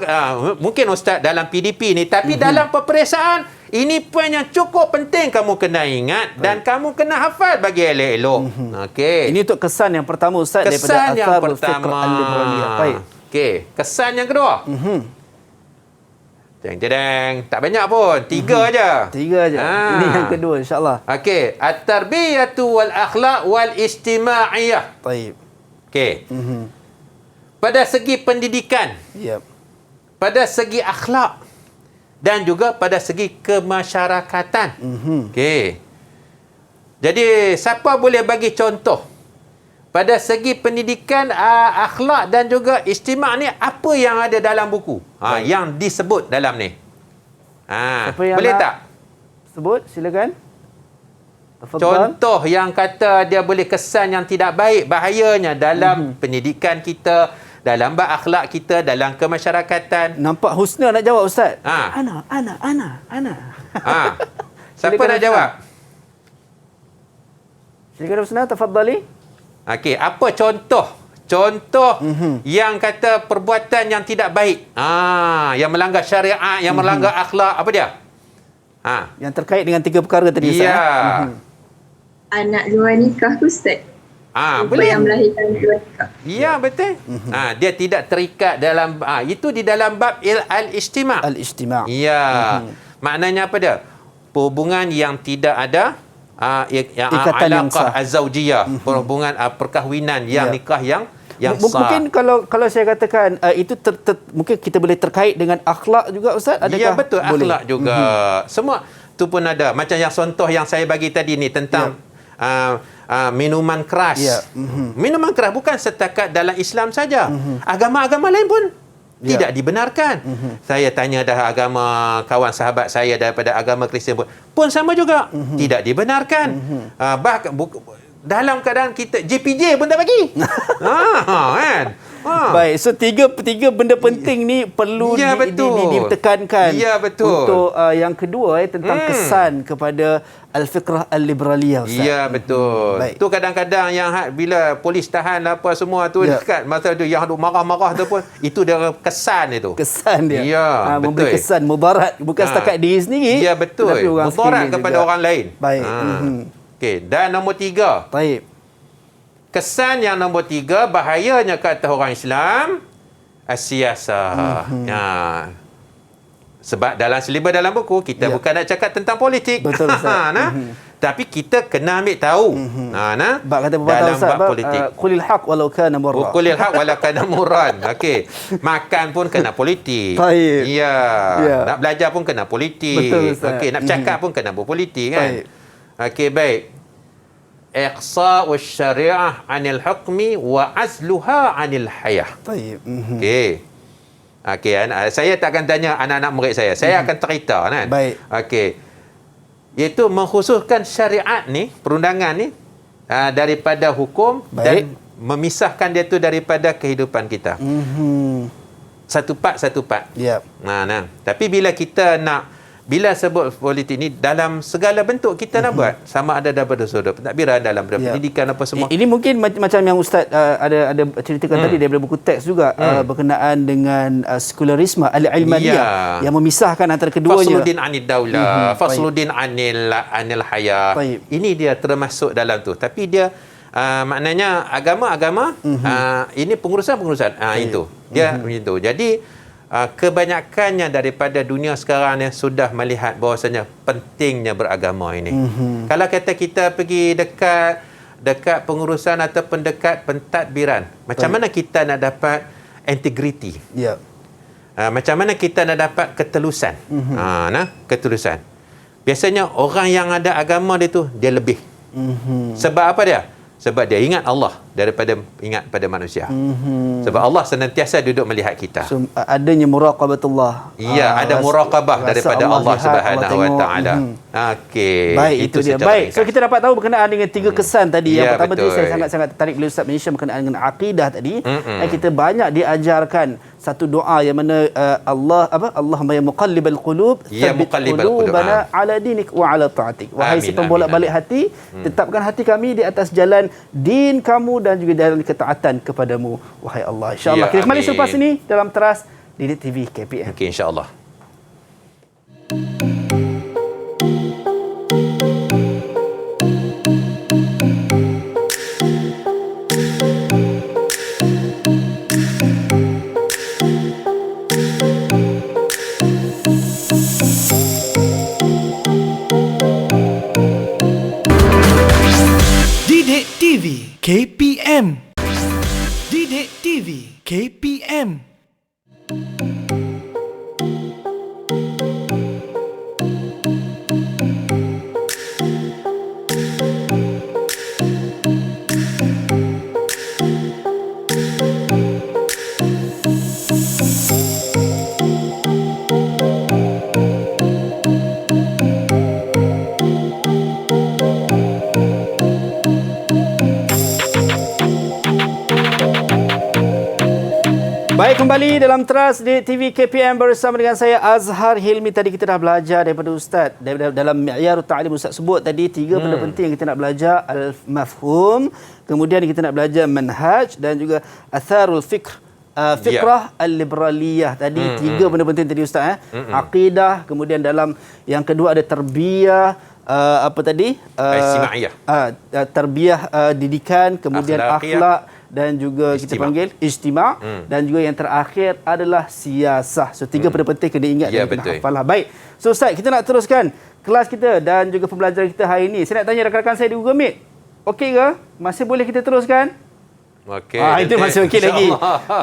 mungkin Ustaz dalam PDP ni, tapi dalam peperiksaan ini poin yang cukup penting kamu kena ingat dan kamu kena hafal bagi elok-elok. Okey. Ini untuk kesan yang pertama Ustaz kesan daripada yang Atharul pertama. Fiqh Al-Liberaliyah. Baik. Okey, kesan yang kedua. Jeng-jeng, tak banyak pun, 3 aja. 3 aja. Ini yang kedua insya-Allah. Okey, at-tarbiyatu wal akhlaq wal ijtimaiyah. Baik. Okey. Pada segi pendidikan, pada segi akhlak dan juga pada segi kemasyarakatan. Okey. Jadi siapa boleh bagi contoh pada segi pendidikan, akhlak dan juga ijtima' ni apa yang ada dalam buku? Yang disebut dalam ni. Boleh tak? Sebut, silakan. Contoh yang kata dia boleh kesan yang tidak baik, bahayanya dalam pendidikan kita, dalam bab akhlak kita, dalam kemasyarakatan. Nampak Husna nak jawab Ustaz. Ana. Siapa Silakan, nak jawab? Silakan Husna, tafadhali. Okey, apa contoh yang kata perbuatan yang tidak baik, yang melanggar syariat, yang melanggar akhlak, apa dia? Yang terkait dengan 3 perkara tadi Ustaz. Anak luar nikah Ustaz. Boleh. Yang melahirkan luar nikah. Ya, betul. Dia tidak terikat dalam itu di dalam bab al-ijtima'. Al-ijtima'. Ya. Maknanya apa dia? Hubungan yang tidak ada ikatan yang sah, az-zaujiyah, hubungan perkahwinan yang nikah yang sah. Mungkin kalau saya katakan itu mungkin kita boleh terkait dengan akhlak juga Ustaz. Adakah ya, betul, boleh? Akhlak juga. Semua tu pun ada. Macam yang contoh yang saya bagi tadi ni tentang minuman keras. Minuman keras bukan setakat dalam Islam saja. Agama-agama lain pun tidak dibenarkan. Saya tanya dah agama kawan sahabat saya daripada agama Kristian pun sama juga. Tidak dibenarkan. Bahkan dalam keadaan kita JPJ pun tak bagi. Kan? Baik, so tiga benda penting ni perlu ditekankan. Ya, betul. Untuk yang kedua tentang kesan kepada al-fiqh al-liberaliyah Ustaz. Ya, betul. Tu kadang-kadang yang bila polis tahan apa semua tu dekat masa tu yang marah-marah tu pun itu dia kesan itu. Kesan dia. Ya, betul. Memberi kesan mudarat bukan setakat diri sendiri. Ya, betul. Mudarat kepada juga orang lain. Baik. Okey, dan nombor 3. Baik. Kesan yang nombor 3, bahayanya ke atas orang Islam, as-siyasah. Sebab dalam silibus dalam buku, kita bukan nak cakap tentang politik. Betul, Ustaz. Tapi kita kena ambil tahu. Bab kata dalam bab politik. Qulil haq walau kana murran. Qulil haq walau kana murran. Okey. Makan pun kena politik. Baik. Ya. Nak belajar pun kena politik. Betul, Ustaz. Okey, nak bercakap pun kena berpolitik kan. Okey, baik. Iqsa'u syariah 'anil hukmi wa azluha 'anil hayah. Baik. Okey. Okey, saya tak akan tanya anak-anak murid saya. Saya akan cerita kan. Baik. Okey. Iaitu mengkhususkan syariat ni, perundangan ni daripada hukum dan memisahkan dia tu daripada kehidupan kita. Satu part. Ya. Tapi bila kita nak sebut politik ni dalam segala bentuk kita nak buat, sama ada daripada sudut pentadbiran, dalam pendidikan apa semua. Ini mungkin macam yang Ustaz ada ceritakan tadi daripada buku teks juga berkenaan dengan sekularisme al-ilmaniyah yang memisahkan antara keduanya. Fasluddin anid daulah, fasluddin anil haya. Ini dia termasuk dalam tu. Tapi dia maknanya agama-agama ini pengurusan itu. Dia begitu. Jadi kebanyakannya daripada dunia sekarang ni sudah melihat bahawasanya pentingnya beragama ini. Kalau kata kita pergi dekat pengurusan ataupun dekat pentadbiran, macam mana kita nak dapat integriti? Macam mana kita nak dapat ketelusan? Ketelusan. Biasanya orang yang ada agama dia tu, dia lebih. Sebab apa dia? Sebab dia ingat Allah daripada ingat pada manusia. Sebab Allah senantiasa duduk melihat kita. So, adanya muraqabatullah. Ya, ada muraqabah daripada Allah Subhanahu Wa Taala. Okey. Baik, itu dia. Baik. So kita dapat tahu berkenaan dengan 3 kesan tadi. Yang pertama betul. tu saya sangat-sangat tertarik bila Ustaz mention berkenaan dengan akidah tadi. Kita banyak diajarkan satu doa yang mana Allahumma ya muqallibal qulub tsabbit qulubana ala dinik wa ala ta'atik. Wahai si pembolak-balik hati, tetapkan hati kami di atas jalan din kamu dan juga jalan ketaatan kepadamu, wahai Allah. InsyaAllah. Kita kembali selepas ini dalam Teras Didik TV KPM. Okey, insyaAllah. Didik TV KPM. Didik TV KPM. Baik, kembali dalam Teras di TV KPM bersama dengan saya Azhar Hilmi. Tadi kita dah belajar daripada Ustaz dalam Mi'yarut Ta'lim. Ustaz sebut tadi 3 benda penting yang kita nak belajar. Al-mafhum, kemudian kita nak belajar manhaj dan juga atharul fikrah al-liberaliyah. Tadi 3 benda penting tadi Ustaz. Aqidah, kemudian dalam yang kedua ada tarbiyah, tarbiyah didikan, kemudian akhlak dan juga kita panggil ijtima', dan juga yang terakhir adalah siasah. So 3 benda penting kena ingat dan kena hafal lah. Baik. So Ustaz, kita nak teruskan kelas kita dan juga pembelajaran kita hari ini. Saya nak tanya rakan-rakan saya di Google Meet. Okey ke? Masih boleh kita teruskan? Okey. Itu masih okey lagi.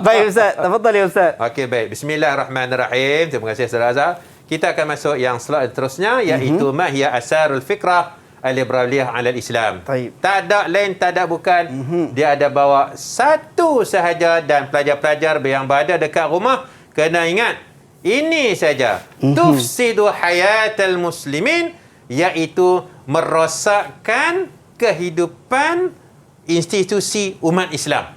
Baik Ustaz, tafadhal ya Ustaz. Okey, baik. Bismillahirrahmanirrahim. Terima kasih Saudara Azhar. Kita akan masuk yang slide terusnya, iaitu ma hiya asarul fikrah al-liberaliyah ala Islam. Tak ada lain, tak ada bukan. Dia ada bawa satu sahaja dan pelajar-pelajar yang berada dekat rumah kena ingat ini saja. Tufsidu hayatal muslimin, iaitu merosakkan kehidupan institusi umat Islam.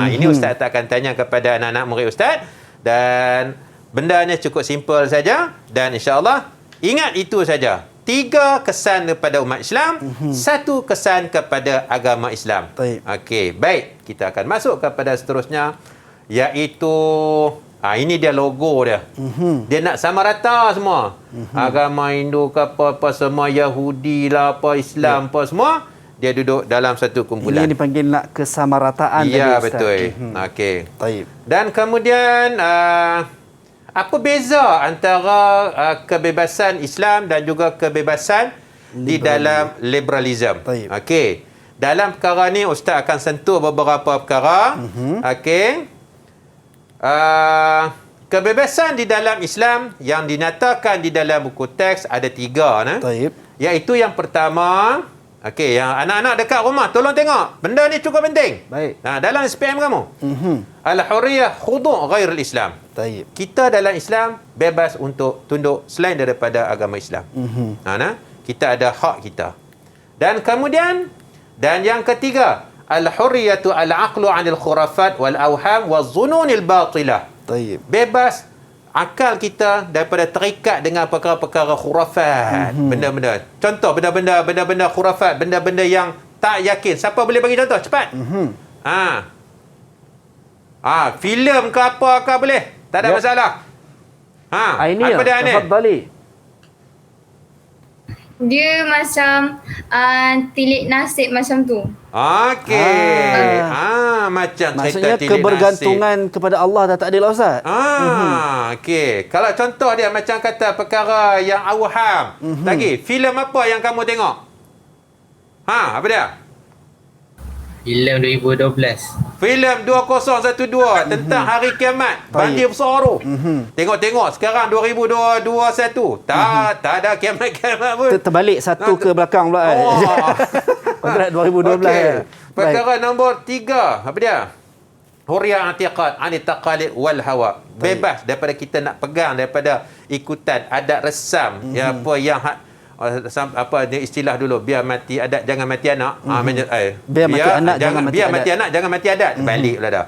Ini Ustaz akan tanya kepada anak-anak murid Ustaz, dan bendanya cukup simple saja, dan insya-Allah ingat itu saja. 3 kesan kepada umat Islam, 1 kesan kepada agama Islam. Okey, baik. Kita akan masuk kepada seterusnya, iaitu ini dia logo dia. Dia nak sama rata semua. Agama Hindu ke apa semua, Yahudi lah, apa Islam apa semua, dia duduk dalam satu kumpulan. Ini dipanggil nak kesamarataan. Ya, betul. Okey. Dan kemudian apa beza antara kebebasan Islam dan juga kebebasan di dalam liberalism? Okey. Dalam perkara ni Ustaz akan sentuh beberapa perkara. Okey. Kebebasan di dalam Islam yang dinyatakan di dalam buku teks ada 3. Iaitu yang pertama, okey, yang anak-anak dekat rumah tolong tengok. Benda ni cukup penting. Baik. Dalam SPM kamu. Al-hurriyah khudu' ghairil Islam. Kita dalam Islam bebas untuk tunduk selain daripada agama Islam. Kita ada hak kita. Dan kemudian, dan yang ketiga, al-hurriyatu al-aqlu 'anil khurafat wal awham waz zununil batilah. Bebas akal kita daripada terikat dengan perkara-perkara khurafat, benda-benda. Contoh benda-benda khurafat, benda-benda yang tak yakin. Siapa boleh bagi contoh? Cepat. Filem ke apa ke boleh? Tak ada masalah. Ini apa dia ni? Tafadhali. Dia macam tilik nasib macam tu. Okey. Macam Maksudnya cerita tilik kebergantungan kepada Allah dah tak ada lah Ustaz. Okey. Kalau contoh dia macam kata perkara yang awham. Lagi, filem apa yang kamu tengok? Apa dia? Filem 2012. Filem 2012 tentang hari kiamat. Banjir besar tu. Tengok-tengok sekarang 2021. Tak ada kiamat-kiamat pun. Terbalik satu ke belakang pula. Kontrak 2012. Okay. Perkara nombor 3. Apa dia? Hurriyah i'tiqad ani taqalid wal hawa. Bebas daripada kita nak pegang daripada ikutan adat resam yang apa yang apa dia istilah dulu, biar mati adat jangan mati anak. Biar mati anak jangan mati biar adat. mati anak jangan mati adat. Balik pula dah.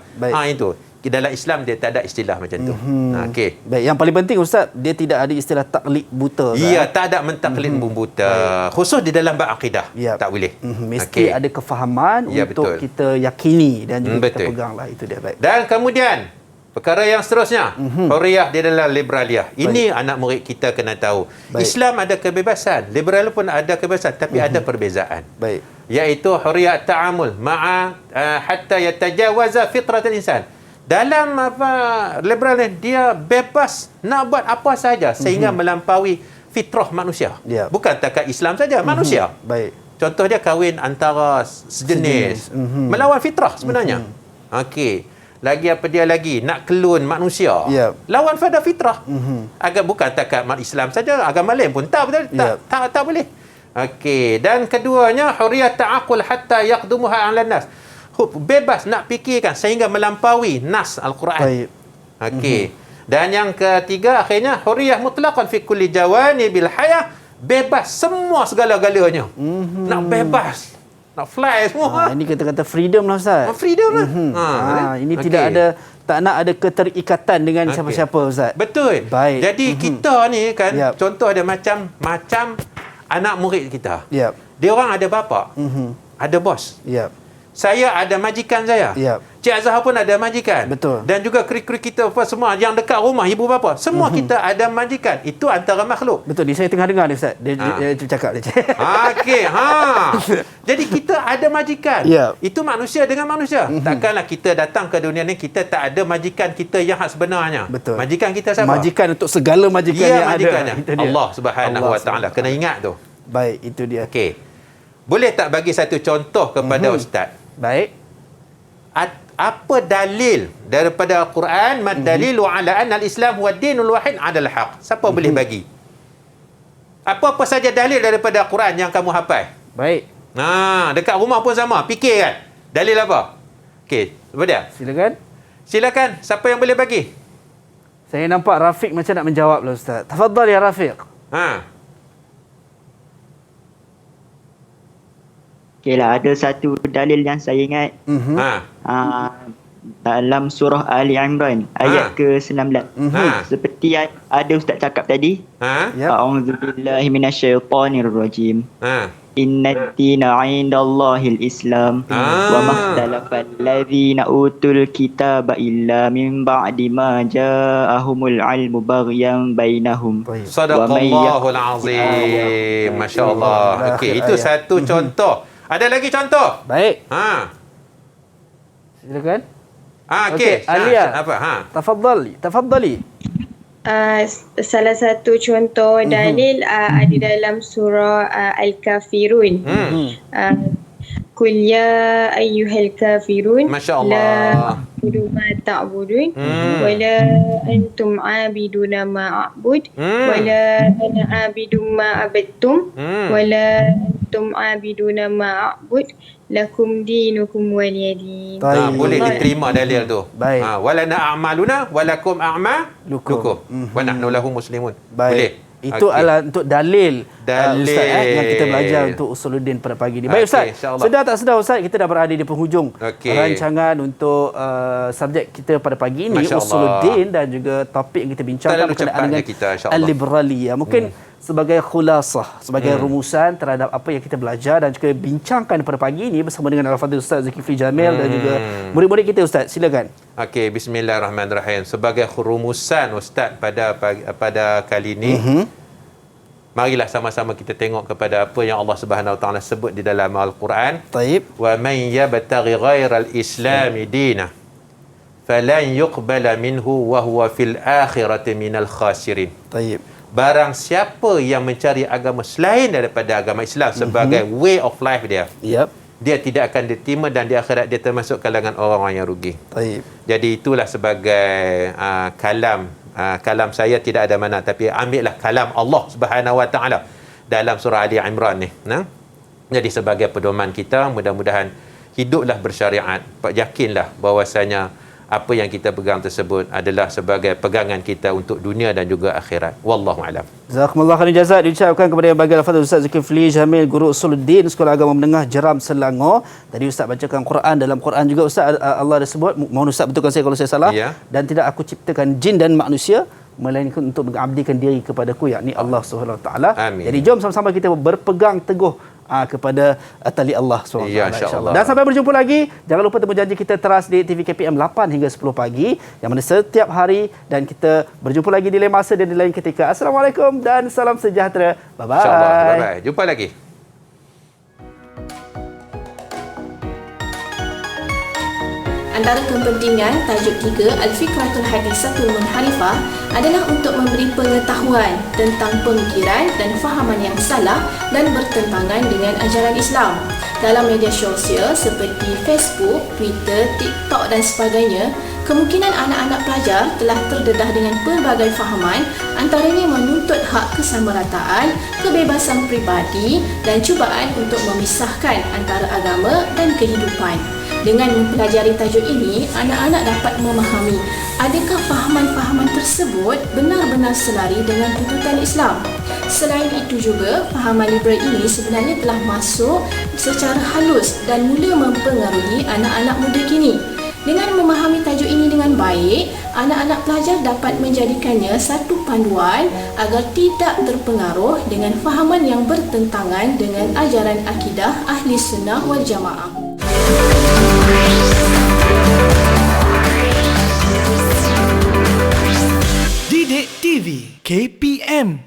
Itu dalam Islam dia tak ada istilah macam tu. Okey. Baik, yang paling penting Ustaz, dia tidak ada istilah taklid buta. Ya, tak ada mentaklid buta. Khusus di dalam bab akidah. Tak boleh. Mesti ada kefahaman untuk betul. kita yakini dan juga kita Betul. peganglah, itu dia. Baik. Dan kemudian perkara yang seterusnya, hurriyah dia adalah liberaliyah. Ini anak murid kita kena tahu. Islam ada kebebasan, liberal pun ada kebebasan, tapi ada perbezaan. Baik. Iaitu hurriyah ta'amul ma'a hatta yatajawaza fitratul insan. Dalam liberal ni dia bebas nak buat apa saja sehingga melampaui fitrah manusia. Bukan takat Islam saja, manusia. Baik. Contoh dia kahwin antara sejenis. Melawan fitrah sebenarnya. Okey. Lagi apa dia lagi? Nak kelun manusia. Lawan pada fitrah. Agak bukan takat Islam saja, agama lain pun tak betul. Tak boleh. Okey. Dan keduanya hurriyah ta'aqul hatta yaqdumuha 'ala nas. Bebas nak fikirkan sehingga melampaui nas Al-Quran. Okey. Dan yang ketiga akhirnya hurriyah mutlaqan fi kulli jawanibil hayah. Bebas semua segala-galanya. Nak bebas. Nak fly semua. Ini kata-kata freedom lah Ustaz. Freedom lah. Ini tidak ada, tak nak ada keterikatan dengan siapa-siapa Ustaz. Betul. Baik. Jadi kita ni kan, contoh dia macam anak murid kita. Dia orang ada bapa. Ada bos. Saya ada majikan saya. Cik Azhar pun ada majikan. Betul. Dan juga krik-krik kita apa semua yang dekat rumah ibu bapa, semua kita ada majikan. Itu antara makhluk. Betul. Saya tengah dengar ni Ustaz. Dia cakap dia. Okey, Jadi kita ada majikan. Itu manusia dengan manusia. Takkanlah kita datang ke dunia ni kita tak ada majikan kita yang hak sebenarnya. Betul. Majikan kita siapa? Majikan untuk segala majikan yang majikannya. ada. Allah Subhanahu Wa Taala. Kena ingat tu. Baik, itu dia. Okey. Boleh tak bagi satu contoh kepada ustaz? Baik. Apa dalil daripada Al-Quran? Mad dalilu ala anna al-Islam huwa dinul wahid 'ala al-haq. Siapa boleh bagi? Apa-apa saja dalil daripada Al-Quran yang kamu hafal? Baik. Dekat rumah pun sama. Fikir kan? Dalil apa? Okey, apa dia? Silakan. Siapa yang boleh bagi? Saya nampak Rafiq macam nak menjawab lah Ustaz. Tafadhal ya Rafiq. Okeylah, ada satu dalil yang saya ingat. Dalam surah Ali Imran ayat ke-19. Seperti ada ustaz cakap tadi. A'udzubillahi minasyaitonirrajim. Inna ad-dina 'indallahil Islam wa makhtalafa alladzina utul kitaba illa min ba'di ma ja'ahumul 'ilmu baghyan bainahum. Sadaqallahul azim. Masya-Allah. Okey, itu satu contoh. Ada lagi contoh? Baik. Silakan. Okey. Alia. Apa? Tafadhali. Salah satu contoh dalil ada dalam surah Al-Kafirun. Qul ya ayyuhal kafirun la a'budu ma ta'budun wa la antum 'abiduna ma a'bud wa la ana 'abidu ma abadtum wa la antum 'abiduna ma a'bud lakum dinukum waliyadin. Boleh diterima dalil tu. Baik. Walana a'maluna walakum a'malukum wa nahnu lahu muslimun. Boleh. Itu adalah untuk dalil Ustaz yang kita belajar untuk Usuluddin pada pagi ini. Baik Ustaz, sedar tak sedar Ustaz, kita dah berada di penghujung rancangan untuk subjek kita pada pagi ini, Usuluddin, dan juga topik yang kita bincangkan berkenaan dengan al-liberaliyah. Mungkin sebagai khulasah, sebagai rumusan terhadap apa yang kita belajar dan juga bincangkan pada pagi ini bersama dengan Al-Fadhil Ustaz Zulkifli Jamil dan juga murid-murid kita Ustaz. Silakan. Okey, bismillahirrahmanirrahim. Sebagai rumusan Ustaz pada kali ini, marilah sama-sama kita tengok kepada apa yang Allah Subhanahu Wa Taala sebut di dalam Al-Quran. Taib. Wa man yabtaghi ghairal islami dinah falan yuqbala minhu wa huwa fil akhirati minal khasirin. Taib. Barang siapa yang mencari agama selain daripada agama Islam sebagai way of life dia, dia tidak akan diterima dan di akhirat dia termasuk kalangan orang-orang yang rugi. Taib. Jadi itulah sebagai kalam saya tidak ada mana, tapi ambillah kalam Allah Subhanahu Wa Taala dalam surah Ali Imran ni. Jadi sebagai pedoman kita, mudah-mudahan hiduplah bersyariat. Yakinlah bahawasanya apa yang kita pegang tersebut adalah sebagai pegangan kita untuk dunia dan juga akhirat. Wallahu a'lam. Jazakumullah khairan jazak diucapkan kepada yang bagi al-Fadhil Ustaz Zulkifli Jamil, Guru Usuluddin Sekolah Agama Menengah Jeram Selangor. Tadi Ustaz bacakan Quran, dalam Quran juga Ustaz Allah ada sebut, mohon Ustaz betulkan saya kalau saya salah, dan tidak aku ciptakan jin dan manusia melainkan untuk mengabdikan diri kepadaku, yakni Allah Subhanahu Wa Taala. Jadi jom sama-sama kita berpegang teguh kepada tali Allah SWT. Ya, insya-Allah. Dan sampai berjumpa lagi, jangan lupa temu janji kita teras di TV KPM 8 hingga 10 pagi, yang mana setiap hari, dan kita berjumpa lagi di lain masa dan di lain ketika. Assalamualaikum dan salam sejahtera. Bye-bye. InsyaAllah. Bye-bye. Jumpa lagi. Antara kepentingan tajuk 3 Al-Fikratul Hadisatul Munharifah adalah untuk memberi pengetahuan tentang pemikiran dan fahaman yang salah dan bertentangan dengan ajaran Islam. Dalam media sosial seperti Facebook, Twitter, TikTok dan sebagainya, kemungkinan anak-anak pelajar telah terdedah dengan pelbagai fahaman, antaranya menuntut hak kesamarataan, kebebasan peribadi dan cubaan untuk memisahkan antara agama dan kehidupan. Dengan mempelajari tajuk ini, anak-anak dapat memahami adakah fahaman-fahaman tersebut benar-benar selari dengan tuntutan Islam. Selain itu juga, fahaman liberal ini sebenarnya telah masuk secara halus dan mula mempengaruhi anak-anak muda kini. Dengan memahami tajuk ini dengan baik, anak-anak pelajar dapat menjadikannya satu panduan agar tidak terpengaruh dengan fahaman yang bertentangan dengan ajaran akidah Ahli Sunnah wal Jamaah. Didik TV KPM